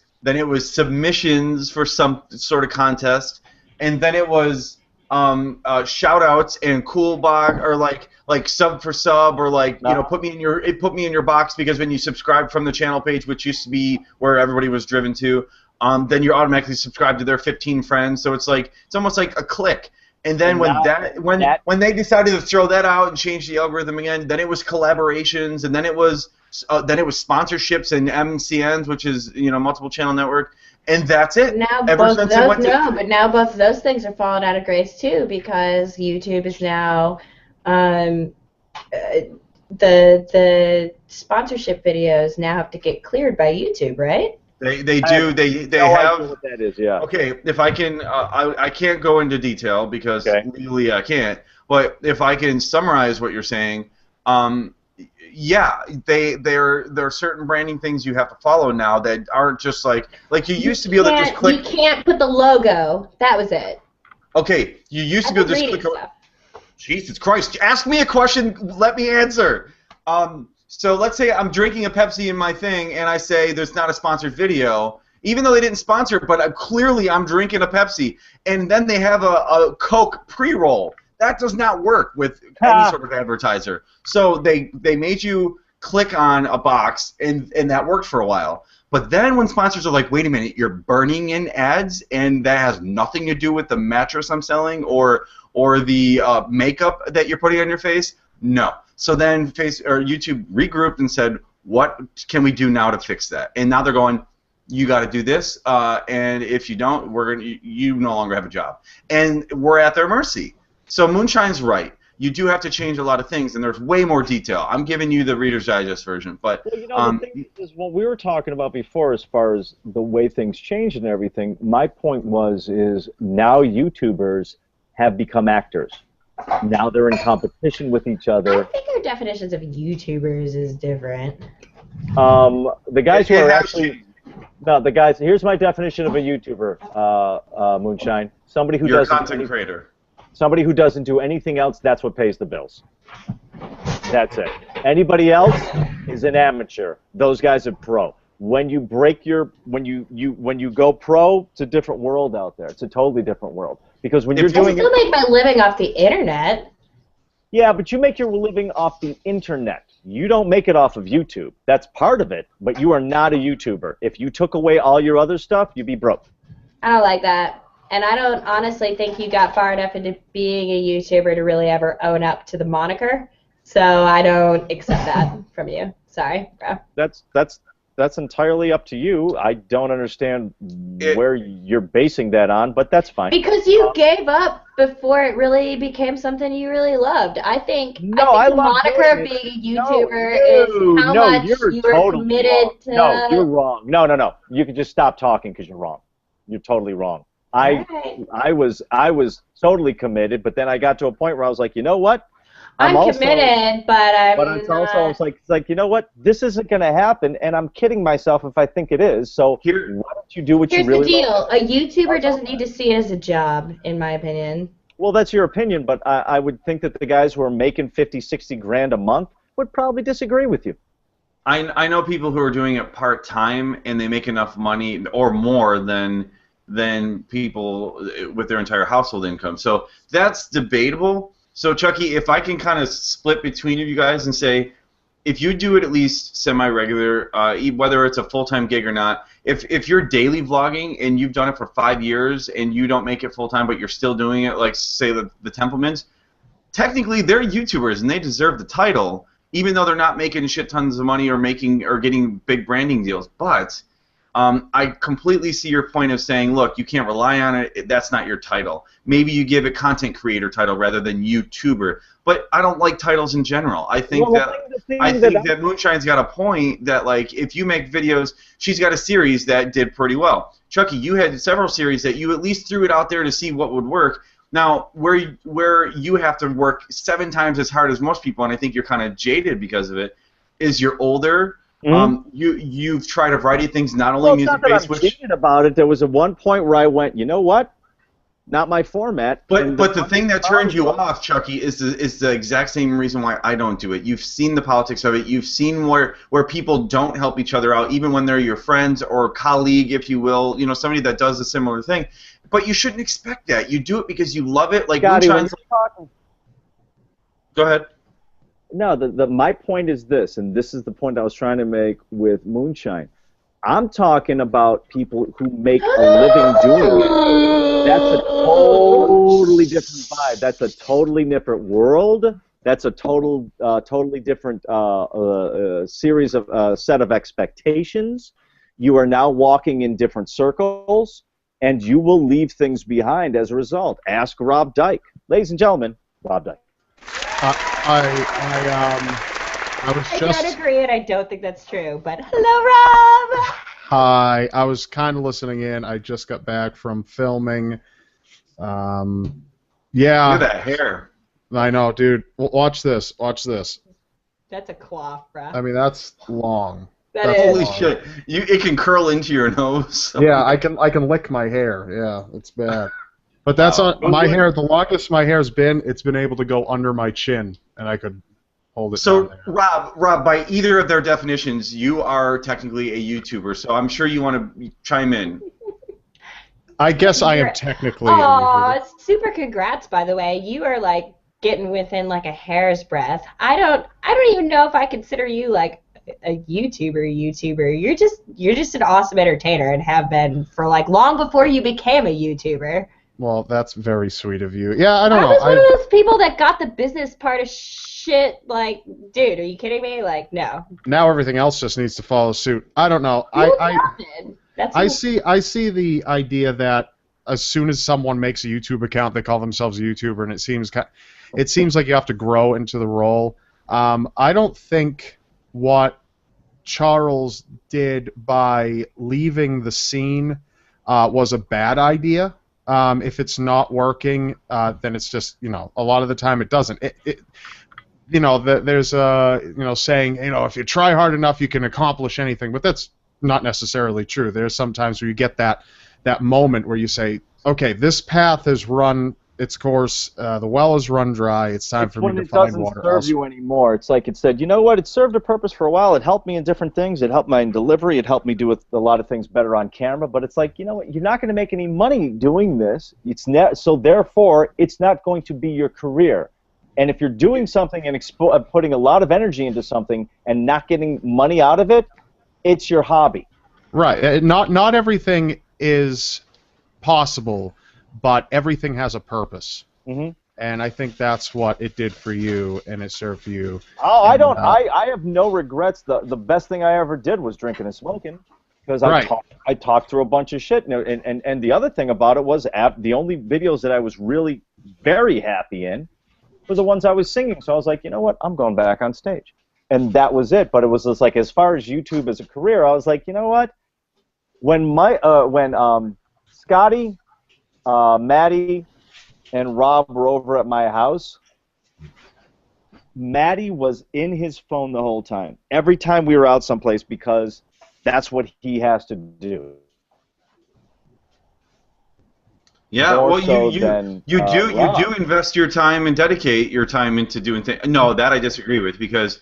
submissions for some sort of contest, and then it was shout-outs and cool box, or like sub for sub, or like put me in your box, because when you subscribe from the channel page, which used to be where everybody was driven to, then you're automatically subscribed to their 15 friends. So it's almost like a click. And then when they decided to throw that out and change the algorithm again, then it was collaborations, and then it was sponsorships and MCNs, which is multiple channel network, and that's it. Now but now both of those things are falling out of grace too, because YouTube is now the sponsorship videos now have to get cleared by YouTube, right? They do. They have. What that is, yeah. Okay, if I can, I can't go into detail because legally I can't. But if I can summarize what you're saying, yeah, there are certain branding things you have to follow now that aren't just like you used to be able to just click. You can't put the logo. That was it. Okay, you used to be able to just click. Jesus Christ! Ask me a question. Let me answer. So let's say I'm drinking a Pepsi in my thing, and I say there's not a sponsored video, even though they didn't sponsor it, but clearly I'm drinking a Pepsi, and then they have a Coke pre-roll. That does not work with any sort of advertiser. So they made you click on a box, and that worked for a while. But then when sponsors are like, wait a minute, you're burning in ads, and that has nothing to do with the mattress I'm selling or the makeup that you're putting on your face, No. So then YouTube regrouped and said, what can we do now to fix that? And now they're going, you got to do this, and if you don't, you no longer have a job. And we're at their mercy. So Moonshine's right. You do have to change a lot of things, and there's way more detail. I'm giving you the Reader's Digest version, but well, the thing is what we were talking about before, as far as the way things change and everything. My point is now YouTubers have become actors. Now they're in competition with each other. I think our definitions of YouTubers is different. The guys who are actually the guys. Here's my definition of a YouTuber, Moonshine. Somebody who You're a doesn't content creator. Somebody who doesn't do anything else. That's what pays the bills. That's it. Anybody else is an amateur. Those guys are pro. When you break when you go pro, it's a different world out there. It's a totally different world. Because when you're doing I still make my living off the internet. Yeah, but you make your living off the internet. You don't make it off of YouTube. That's part of it, but you are not a YouTuber. If you took away all your other stuff, you'd be broke. I don't like that. And I don't honestly think you got far enough into being a YouTuber to really ever own up to the moniker. So I don't accept that from you. Sorry, bro. That's entirely up to you. I don't understand where you're basing that on, but that's fine. Because you gave up before it really became something you really loved. I think the moniker of being a YouTuber is how much you were committed to... No, you're wrong. No. You can just stop talking because you're wrong. You're totally wrong. I was totally committed, but then I got to a point where I was like, you know what? I'm committed, but it's also like you know what? This isn't going to happen, and I'm kidding myself if I think it is. So why don't you do what you really? Here's the deal: a YouTuber doesn't need to see it as a job, in my opinion. Well, that's your opinion, but I would think that the guys who are making 50, 60 grand a month would probably disagree with you. I know people who are doing it part-time, and they make enough money or more than people with their entire household income. So that's debatable. So Chucky, if I can kind of split between you guys and say, if you do it at least semi-regular, whether it's a full-time gig or not, if you're daily vlogging and you've done it for 5 years and you don't make it full-time but you're still doing it, like say the Templemans, technically they're YouTubers and they deserve the title, even though they're not making shit tons of money or getting big branding deals. But I completely see your point of saying, look, you can't rely on it. That's not your title. Maybe you give it content creator title rather than YouTuber. But I don't like titles in general. I think that Moonshine's got a point that, like, if you make videos, she's got a series that did pretty well. Chucky, you had several series that you at least threw it out there to see what would work. Now, where you have to work 7 times as hard as most people, and I think you're kind of jaded because of it, is you're older. You've tried a variety of things, not only music-based. I'm jaded about it. There was one point where I went, you know what? Not my format. But the thing that turned you off, Chucky, is the exact same reason why I don't do it. You've seen the politics of it. You've seen where people don't help each other out, even when they're your friends or colleague, if you will. You know, somebody that does a similar thing. But you shouldn't expect that. You do it because you love it. Like Moonshine's. Go ahead. No, my point is this, and this is the point I was trying to make with Moonshine. I'm talking about people who make a living doing it. That's a totally different vibe. That's a totally different world. That's a totally different series of set of expectations. You are now walking in different circles, and you will leave things behind as a result. Ask Rob Dyke. Ladies and gentlemen, Rob Dyke. I don't agree, and I don't think that's true. But hello, Rob. Hi. I was kind of listening in. I just got back from filming. Yeah. Look at that hair. I know, dude. Watch this. Watch this. That's a cloth, bro. I mean, that's long. Holy shit! It can curl into your nose. Yeah, I can lick my hair. Yeah, it's bad. But that's on my hair. The longest my hair's been, it's been able to go under my chin, and I could hold it down there. Rob, by either of their definitions, you are technically a YouTuber. So I'm sure you want to chime in. I guess I am technically a YouTuber. Super congrats, by the way. You are like getting within like a hair's breadth. I don't even know if I consider you like a YouTuber. You're just an awesome entertainer and have been for like long before you became a YouTuber. Well, that's very sweet of you. Yeah, I don't I know. was one of those people that got the business part of shit. Like, dude, are you kidding me? Like, no. Now everything else just needs to follow suit. I don't know. You did. That's I see the idea that as soon as someone makes a YouTube account, they call themselves a YouTuber, and it seems like you have to grow into the role. I don't think what Charles did by leaving the scene was a bad idea. If it's not working, then it's just, a lot of the time it doesn't. There's a saying, if you try hard enough, you can accomplish anything, but that's not necessarily true. There's some times where you get that moment where you say, okay, this path has run its course, the well has run dry, it's time for me to find water. When it doesn't serve you anymore. It's like it said, you know what, it served a purpose for a while, it helped me in different things, it helped my delivery, it helped me do a lot of things better on camera, but it's like, you know what, you're not going to make any money doing this, so therefore, it's not going to be your career. And if you're doing something and putting a lot of energy into something and not getting money out of it, it's your hobby. Right. Not everything is possible, but everything has a purpose. Mm-hmm. And I think that's what it did for you, and it served you. Oh, I have no regrets. The best thing I ever did was drinking and smoking, because I talked through a bunch of shit. And the other thing about it was the only videos that I was really very happy in were the ones I was singing. So I was like, you know what, I'm going back on stage. And that was it. But it was just like, as far as YouTube as a career, I was like, you know what, when Scotty, Maddie, and Rob were over at my house, Maddie was in his phone the whole time. Every time we were out someplace, because that's what he has to do. Yeah, More well, so you than, do Rob. you do invest your time and dedicate your time into doing things. No, that I disagree with, because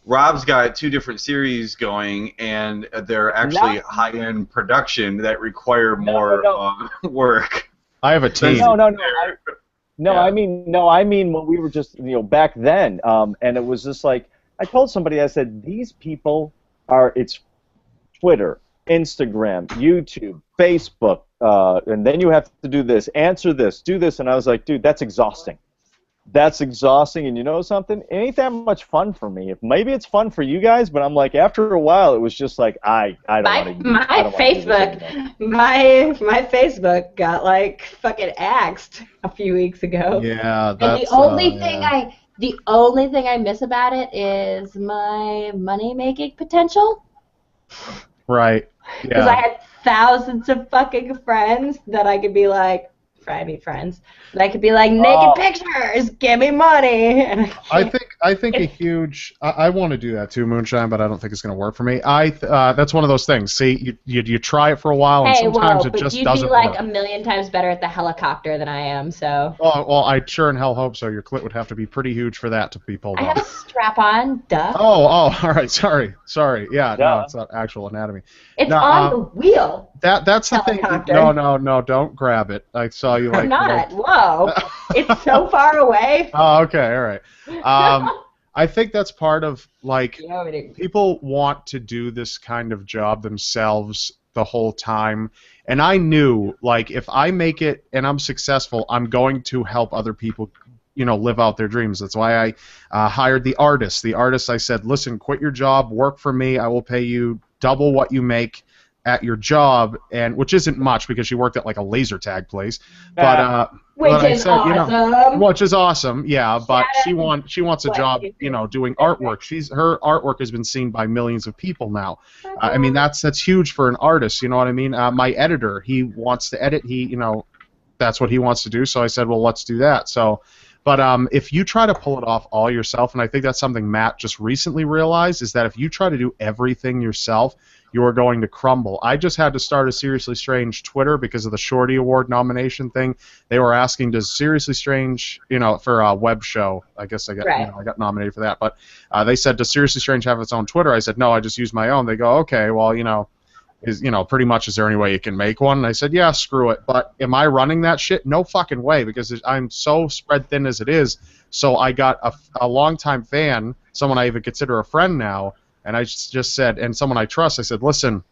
Rob's got 2 different series going, and they're actually high-end production that require more work. I have a team. I mean when we were just, back then, and it was just like, I told somebody, I said, these people it's Twitter, Instagram, YouTube, Facebook, and then you have to do this, answer this, do this, and I was like, dude, that's exhausting. That's exhausting, and you know something? It ain't that much fun for me. Maybe it's fun for you guys, but I'm like, after a while, it was just like, I don't want to. My Facebook got like fucking axed a few weeks ago. Yeah, and that's the only thing I miss about it is my money-making potential. Right. Because Yeah. I had thousands of fucking friends that I could be like, friends. And I could be like, naked pictures, give me money. And I think a huge. I want to do that too, Moonshine, but I don't think it's going to work for me. That's one of those things. See, you try it for a while, and sometimes it just doesn't work. You'd be like a million times better at the helicopter than I am, so. Oh, well, I sure in hell hope so. Your clit would have to be pretty huge for that to be pulled I off. have a strap-on, duh. Oh, all right. Sorry. Yeah, no, it's not actual anatomy. It's on the wheel. That's the thing. Helicopter. No, don't grab it. I saw you like. I'm not. Whoa. It's so far away. Oh, okay, all right. I think that's part of, like, people want to do this kind of job themselves the whole time. And I knew, like, if I make it and I'm successful, I'm going to help other people, live out their dreams. That's why I hired the artist. The artist, I said, listen, quit your job, work for me. I will pay you double what you make at your job, and which isn't much because she worked at like a laser tag place, but which is awesome. Which is awesome, yeah. But she wants a job, doing artwork. Her artwork has been seen by millions of people now. I mean, that's huge for an artist. You know what I mean? My editor, he wants to edit. That's what he wants to do. So I said, well, let's do that. So. But if you try to pull it off all yourself, and I think that's something Matt just recently realized, is that if you try to do everything yourself, you are going to crumble. I just had to start a Seriously Strange Twitter because of the Shorty Award nomination thing. They were asking, does Seriously Strange, for a web show, I guess I got nominated for that, but they said, does Seriously Strange have its own Twitter? I said, no, I just use my own. They go, okay, well, pretty much, is there any way you can make one? And I said, yeah, screw it. But am I running that shit? No fucking way, because I'm so spread thin as it is. So I got a longtime fan, someone I even consider a friend now, and I just said, and someone I trust, I said, listen,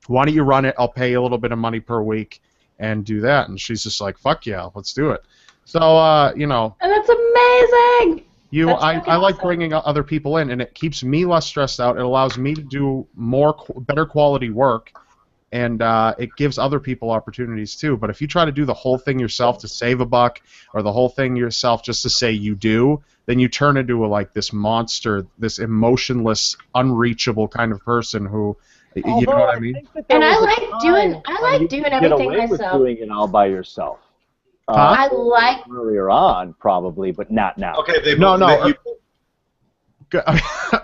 why don't you run it? I'll pay you a little bit of money per week, and do that. And she's just like, fuck yeah, let's do it. So, you know. And that's amazing! I like bringing other people in, and it keeps me less stressed out. It allows me to do better quality work, and it gives other people opportunities too. But if you try to do the whole thing yourself to save a buck, or the whole thing yourself just to say you do, then you turn into like this monster, this emotionless, unreachable kind of person who, you know what I mean? And I like doing everything myself. With doing it all by yourself. I like earlier on, probably, but not now. Okay, no.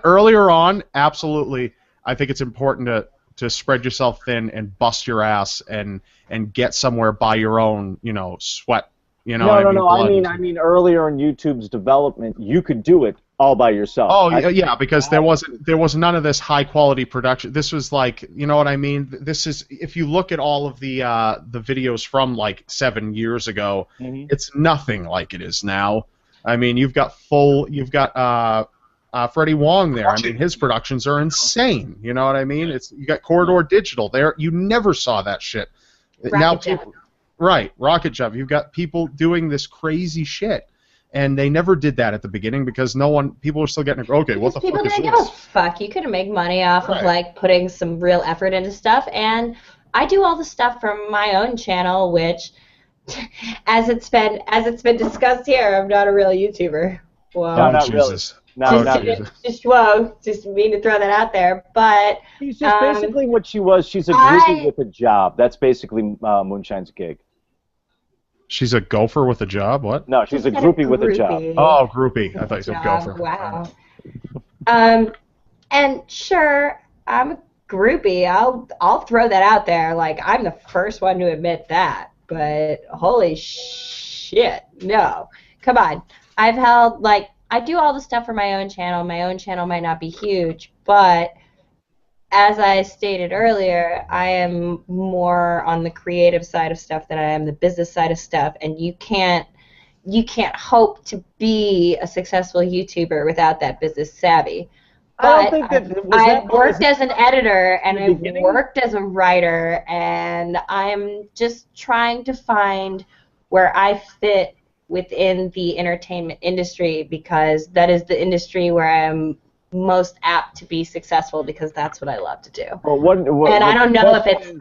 Earlier on, absolutely. I think it's important to spread yourself thin and bust your ass and get somewhere by your own, you know, sweat. You know, I mean, earlier in YouTube's development, you could do it all by yourself. Oh yeah, because there was none of this high quality production. This was like, you know what I mean? This is, if you look at all of the videos from like 7 years ago, it's nothing like it is now. I mean, you've got Freddie Wong there. I mean, his productions are insane. You know what I mean? You got Corridor Digital there. You never saw that shit. Rocket Jump. You've got people doing this crazy shit. And they never did that at the beginning because people were still getting, okay, what the fuck is this? People didn't give a fuck. You couldn't make money off of like putting some real effort into stuff. And I do all the stuff from my own channel, which, as it's been discussed here, I'm not a real YouTuber. Whoa. No, not Jesus. Really. Just mean to throw that out there. But she's just basically what she was. She's a groupie with a job. That's basically Moonshine's gig. She's a gopher with a job? What? No, she's a groupie with a job. Oh, groupie. I thought you said gopher. Wow. And sure, I'm a groupie. I'll throw that out there. Like, I'm the first one to admit that. But holy shit, no. Come on. I've held, like, I do all the stuff for my own channel. My own channel might not be huge, but as I stated earlier, I am more on the creative side of stuff than I am the business side of stuff, and you can't hope to be a successful YouTuber without that business savvy. But I've worked as an editor, and I've worked as a writer, and I'm just trying to find where I fit within the entertainment industry, because that is the industry where I'm most apt to be successful, because that's what I love to do. And I don't know if it's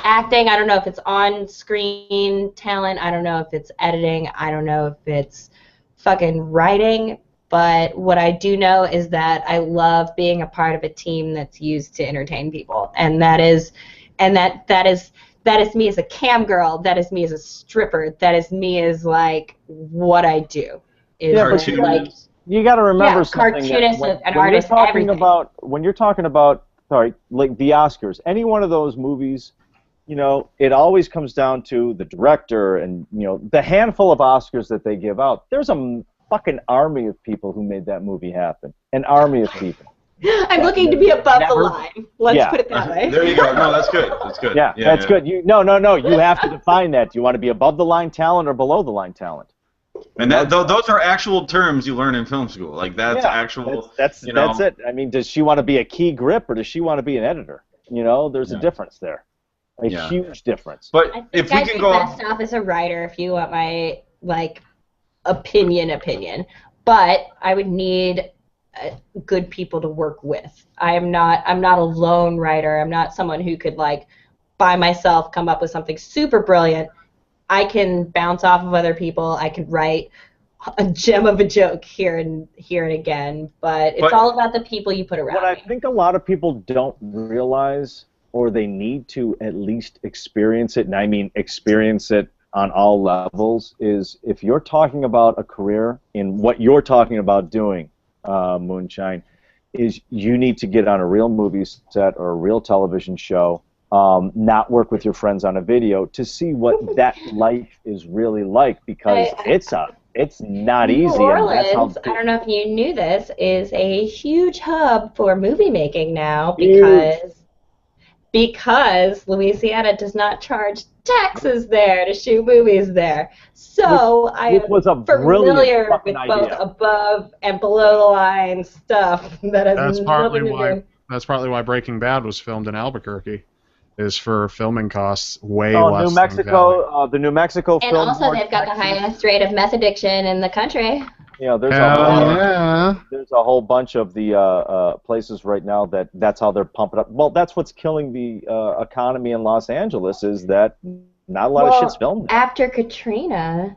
acting, I don't know if it's on-screen talent, I don't know if it's editing, I don't know if it's fucking writing, but what I do know is that I love being a part of a team that's used to entertain people, and that is me as a cam girl, that is me as a stripper, that is me as like what I do. You got to remember something. Cartoonist, an artist, everything. When you're talking about, like the Oscars, any one of those movies, you know, it always comes down to the director and, you know, the handful of Oscars that they give out. There's a fucking army of people who made that movie happen. An army of people. I'm looking to be above the line. Let's put it that way. There you go. No, that's good. That's good. Yeah, that's good. No. You have to define that. Do you want to be above the line talent or below the line talent? And those are actual terms you learn in film school. Like that's actual. That's it. I mean, does she want to be a key grip or does she want to be an editor? You know, there's a difference there, a huge difference. But if we can go best off as a writer, if you want my like opinion, but I would need good people to work with. I'm not a lone writer. I'm not someone who could like by myself come up with something super brilliant. I can bounce off of other people. I could write a gem of a joke here and again, but it's all about the people you put around. What I think a lot of people don't realize, or they need to at least experience it, and I mean experience it on all levels, is if you're talking about a career in what you're talking about doing, Moonshine, is you need to get on a real movie set or a real television show. Not work with your friends on a video to see what that life is really like, because it's not easy. New Orleans, I don't know if you knew this, is a huge hub for movie making now because Louisiana does not charge taxes there to shoot movies there. So I am familiar with both above and below the line stuff that has nothing to do. That's partly why Breaking Bad was filmed in Albuquerque. is for filming costs way Oh, less New than Valley. Mexico, the New Mexico And Film also, Board, they've got the Texas. highest rate of meth addiction in the country. You know, Hell yeah. there's a whole bunch of the places right now that's how they're pumping up. Well, that's what's killing the economy in Los Angeles is that not a lot of shit's filmed there. After Katrina,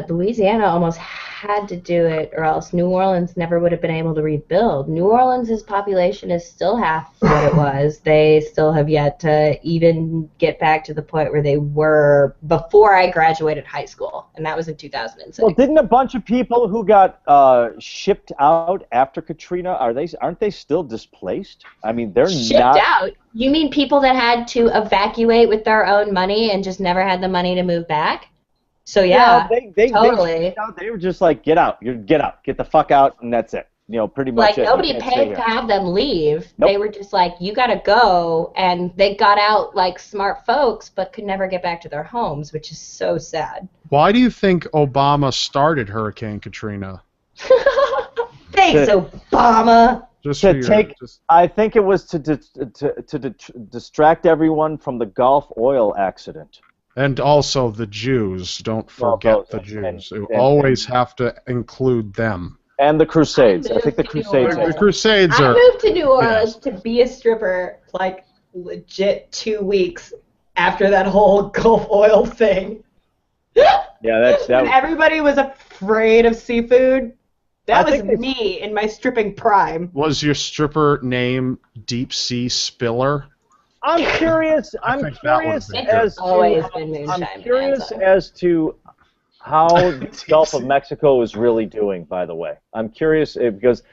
Louisiana almost had to do it, or else New Orleans never would have been able to rebuild. New Orleans' population is still half what it was. They still have yet to even get back to the point where they were before I graduated high school, and that was in 2006. Well, didn't a bunch of people who got shipped out after Katrina aren't they still displaced? I mean, they're shipped not out? You mean people that had to evacuate with their own money and just never had the money to move back? So yeah, they totally. shipped out. They were just like, get out, get the fuck out, and that's it. You know, pretty much. Like nobody paid to have them leave. Nope. They were just like, you gotta go, and they got out like smart folks, but could never get back to their homes, which is so sad. Why do you think Obama started Hurricane Katrina? Thanks, Obama. Just To for your- take- just- I think it was to distract everyone from the Gulf oil accident. and also the Jews. Don't Well, forget both. the Jews. And- You always have to include them. And the Crusades. I moved think the to New Crusades. Orleans. The Crusades I are. moved to New Orleans to be a stripper like legit 2 weeks after that whole Gulf oil thing. Yeah, that When was, everybody was afraid of seafood. That I was think me in my stripping prime. Was your stripper name Deep Sea Spiller? I'm curious. I'm think that curious would've been as good. Always to. been moonshine, I'm curious man, as to how the Gulf of Mexico is really doing. By the way, I'm curious because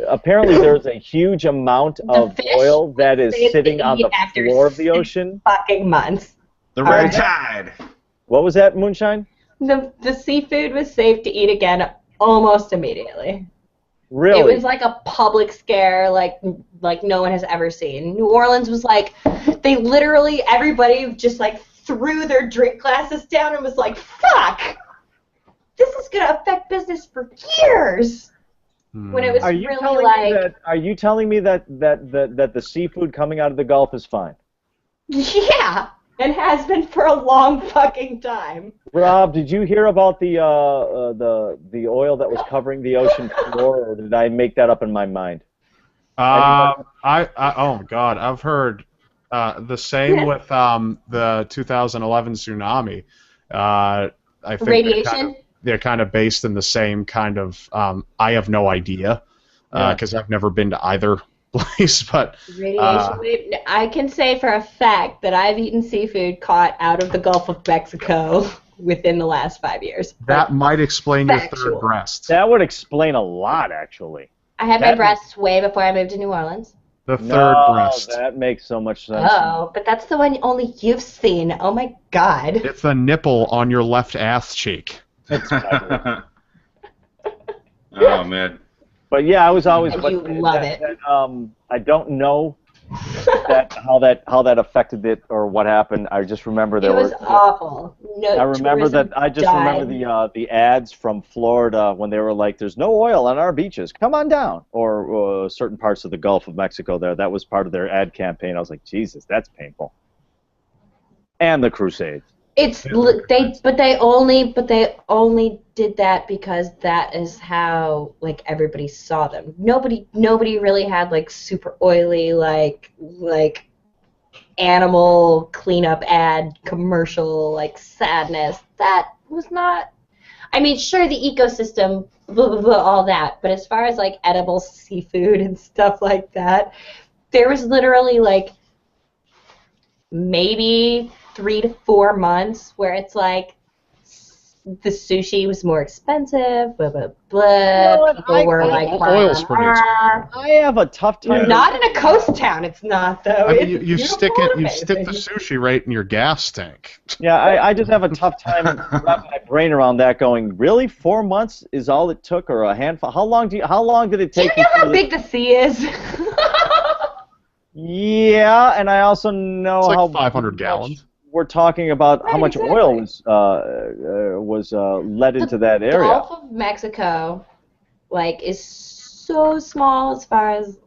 apparently there's a huge amount of fish oil that is they sitting on eat the after floor of the ocean. Fucking months. The red tide. What was that, Moonshine? The seafood was safe to eat again almost immediately. Really? It was like a public scare like no one has ever seen. New Orleans was like, they literally, everybody just like threw their drink glasses down and was like, fuck, this is going to affect business for years. When it was Are you really telling like, me that? Are you telling me that the seafood coming out of the Gulf is fine? yeah, and has been for a long fucking time. Rob, did you hear about the oil that was covering the ocean floor, or did I make that up in my mind? Oh my God, I've heard the same with the 2011 tsunami. I think Radiation? they're kind of based in the same kind of. I have no idea because I've never been to either place, but Radiation wave. I can say for a fact that I've eaten seafood caught out of the Gulf of Mexico within the last 5 years. that might explain your factual. third breast. That would explain a lot, actually. I had my breasts way before I moved to New Orleans. The third breast. That makes so much sense. Oh, but that's the one only you've seen. Oh my God. It's the nipple on your left ass cheek. Oh man. But yeah, I was always. And but you love it. I don't know how that affected it or what happened. I just remember It was awful. No, I remember tourism that. I just died. remember the ads from Florida when they were like, "There's no oil on our beaches. Come on down." Or certain parts of the Gulf of Mexico. That was part of their ad campaign. I was like, Jesus, that's painful. And the Crusades. They only did that because that is how like everybody saw them. Nobody really had like super oily like animal cleanup ad commercial like sadness. That was not. I mean, sure, the ecosystem, blah, blah, blah, all that, but as far as like edible seafood and stuff like that, there was literally like maybe 3 to 4 months where it's like the sushi was more expensive, blah blah blah. People were like, Oil's pretty expensive. I have a tough time. not in a coast town. It's not though. I mean, It's you stick it. You beautiful stick and the amazing. sushi right in your gas tank. Yeah, I just have a tough time wrapping my brain around that. Going, really, 4 months is all it took, or a handful? How long did it Do you take? know how big the sea is? Yeah, and I also know It's like how 500 much gallons. We're talking about how Right, much exactly. oil was led into that area. Gulf of Mexico, like, is so small as far as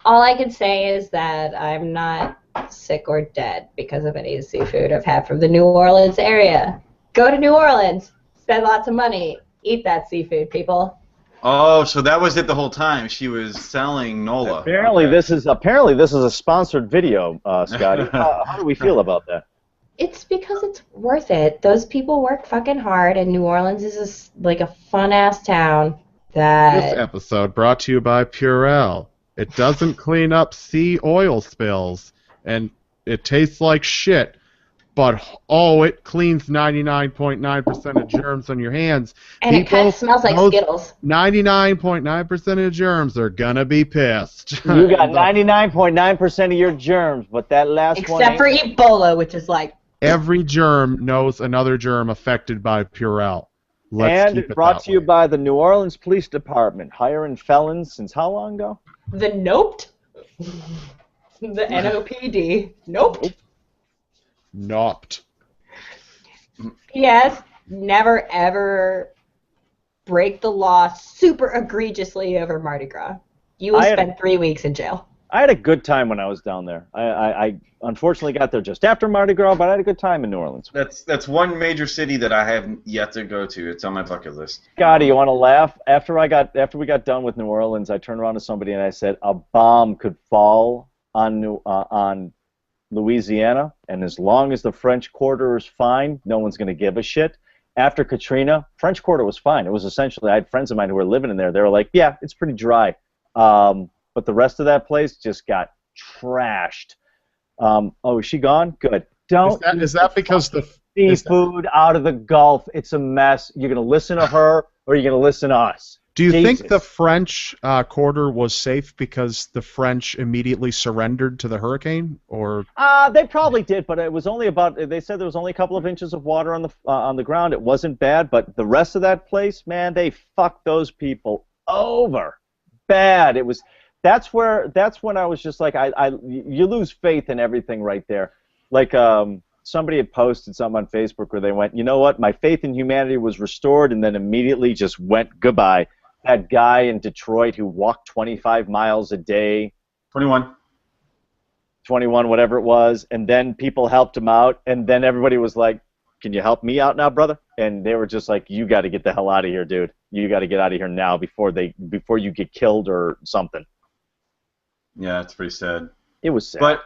All I can say is that I'm not sick or dead because of any seafood I've had from the New Orleans area. Go to New Orleans, spend lots of money, eat that seafood, people. Oh, so that was it the whole time. She was selling Nola. Apparently, this is a sponsored video, Scotty. How do we feel about that? It's because it's worth it. Those people work fucking hard, and New Orleans is like a fun-ass town that... This episode brought to you by Purell. It doesn't clean up sea oil spills, and it tastes like shit, but it cleans 99.9% of germs on your hands. And it kind of smells like Skittles. 99.9% of germs are gonna be pissed. You got 99.9% of your germs, but that last one... Except for Ebola, which is like... Every germ knows another germ affected by Purell. Let's keep it brought to you way. by the New Orleans Police Department, hiring felons since how long ago? The Noped? The NOPD. Noped? Nopped. P.S. Never ever break the law super egregiously over Mardi Gras. You will spend 3 weeks in jail. I had a good time when I was down there. I unfortunately got there just after Mardi Gras, but I had a good time in New Orleans. That's one major city that I haven't yet to go to. It's on my bucket list. Scotty, you want to laugh? After we got done with New Orleans, I turned around to somebody and I said, a bomb could fall on Louisiana, and as long as the French Quarter is fine, no one's going to give a shit. After Katrina, French Quarter was fine. It was essentially, I had friends of mine who were living in there. They were like, yeah, it's pretty dry. But the rest of that place just got trashed. Is she gone? Good. Is that because the seafood out of the Gulf? It's a mess. You're going to listen to her, or you're going to listen to us. Do you Jesus. think the French Quarter was safe because the French immediately surrendered to the hurricane, or? They probably did, but it was only they said there was only a couple of inches of water on the ground. It wasn't bad, but the rest of that place, man, they fucked those people over bad. It was. That's when I was just like, you lose faith in everything right there. Like somebody had posted something on Facebook where they went, you know what, my faith in humanity was restored, and then immediately just went goodbye. That guy in Detroit who walked 25 miles a day. 21, whatever it was, and then people helped him out, and then everybody was like, can you help me out now, brother? And they were just like, you got to get the hell out of here, dude. You got to get out of here now before you get killed or something. Yeah, it's pretty sad. It was sad. But,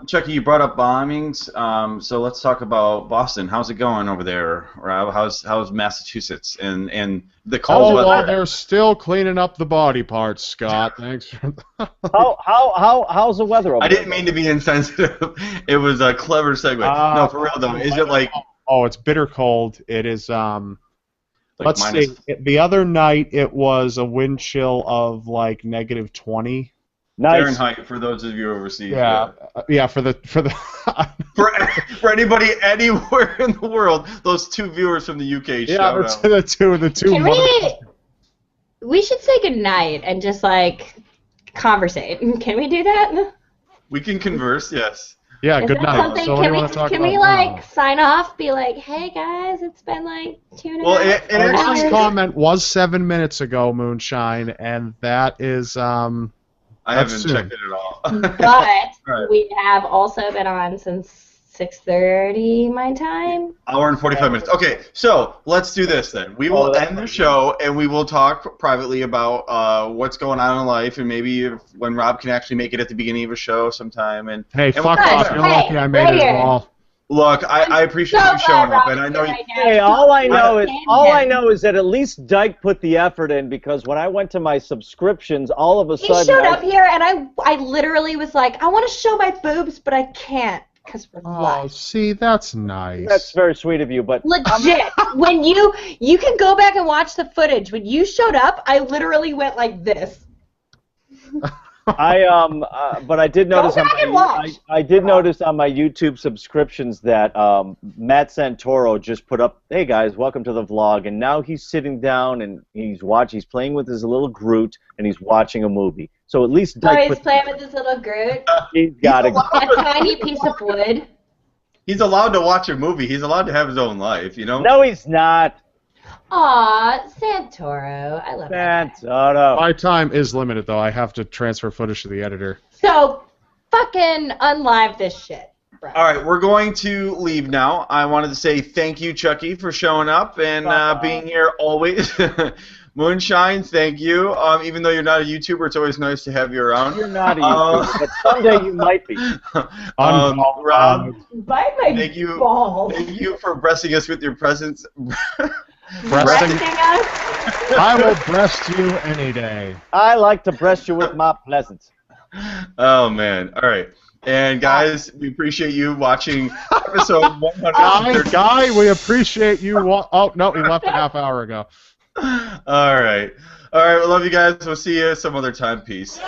Chucky, you brought up bombings, so let's talk about Boston. How's it going over there, Rob? How's Massachusetts and the cold weather? Well, they're still cleaning up the body parts, Scott. Thanks for How's the weather over I there? didn't mean to be insensitive. It was a clever segue. No, for real, though. Is it like... Oh, it's bitter cold. It is, let's minus... see. The other night, it was a wind chill of, like, -20. Nice. Fahrenheit for those of you overseas. Yeah, for the for anybody anywhere in the world, those two viewers from the UK. The two. Can we should say goodnight and just like conversate. Can we do that? We can converse. Yes. Yeah. Is Good that night. something- So what do you want to talk can about we now? like sign off? Be like, hey guys, it's been like 2.5 Well, Our last hours. comment was 7 minutes ago, Moonshine, and that is I That's haven't soon. checked it at all. But Right. we have also been on since 6:30 my time. Hour and 45 minutes. Okay, so let's do this then. We will end the show and we will talk privately about what's going on in life, and maybe when Rob can actually make it at the beginning of a show sometime. And hey, and fuck we'll- off. You're lucky I made right it here. all. Look, I appreciate So you showing glad up, and I Rob's know here you. right now. Hey, all I know Him. is that at least Dyke put the effort in, because when I went to my subscriptions, all of a He sudden showed up here, and I literally was like, I want to show my boobs, but I can't because we're Oh, live. see, that's nice. that's very sweet of you, but Legit. When you can go back and watch the footage. When you showed up, I literally went like this. but I did notice back and watch. I did notice on my YouTube subscriptions that Matt Santoro just put up, hey guys, welcome to the vlog, and now he's sitting down and he's playing with his little Groot, and he's watching a movie. So at least So Dyke he's playing with this little Groot, he's got it. a tiny piece of wood. He's allowed to watch a movie. He's allowed to have his own life, you know? No, he's not. Aw, Santoro. I love that guy. Santoro. My time is limited, though. I have to transfer footage to the editor. So, fucking unlive this shit. Bro. All right, we're going to leave now. I wanted to say thank you, Chucky, for showing up and being here always. Moonshine, thank you. Even though you're not a YouTuber, it's always nice to have you around. You're not a YouTuber, but someday you might be. Rob, Bite my thank you. balls. Thank you for blessing us with your presence. Breasting us? I will breast you any day. I like to breast you with my pleasance. Oh man! All right, and guys, we appreciate you watching episode 130. Guy, we appreciate you. Oh no, he left a half hour ago. All right. We love you guys. We'll see you some other time. Peace.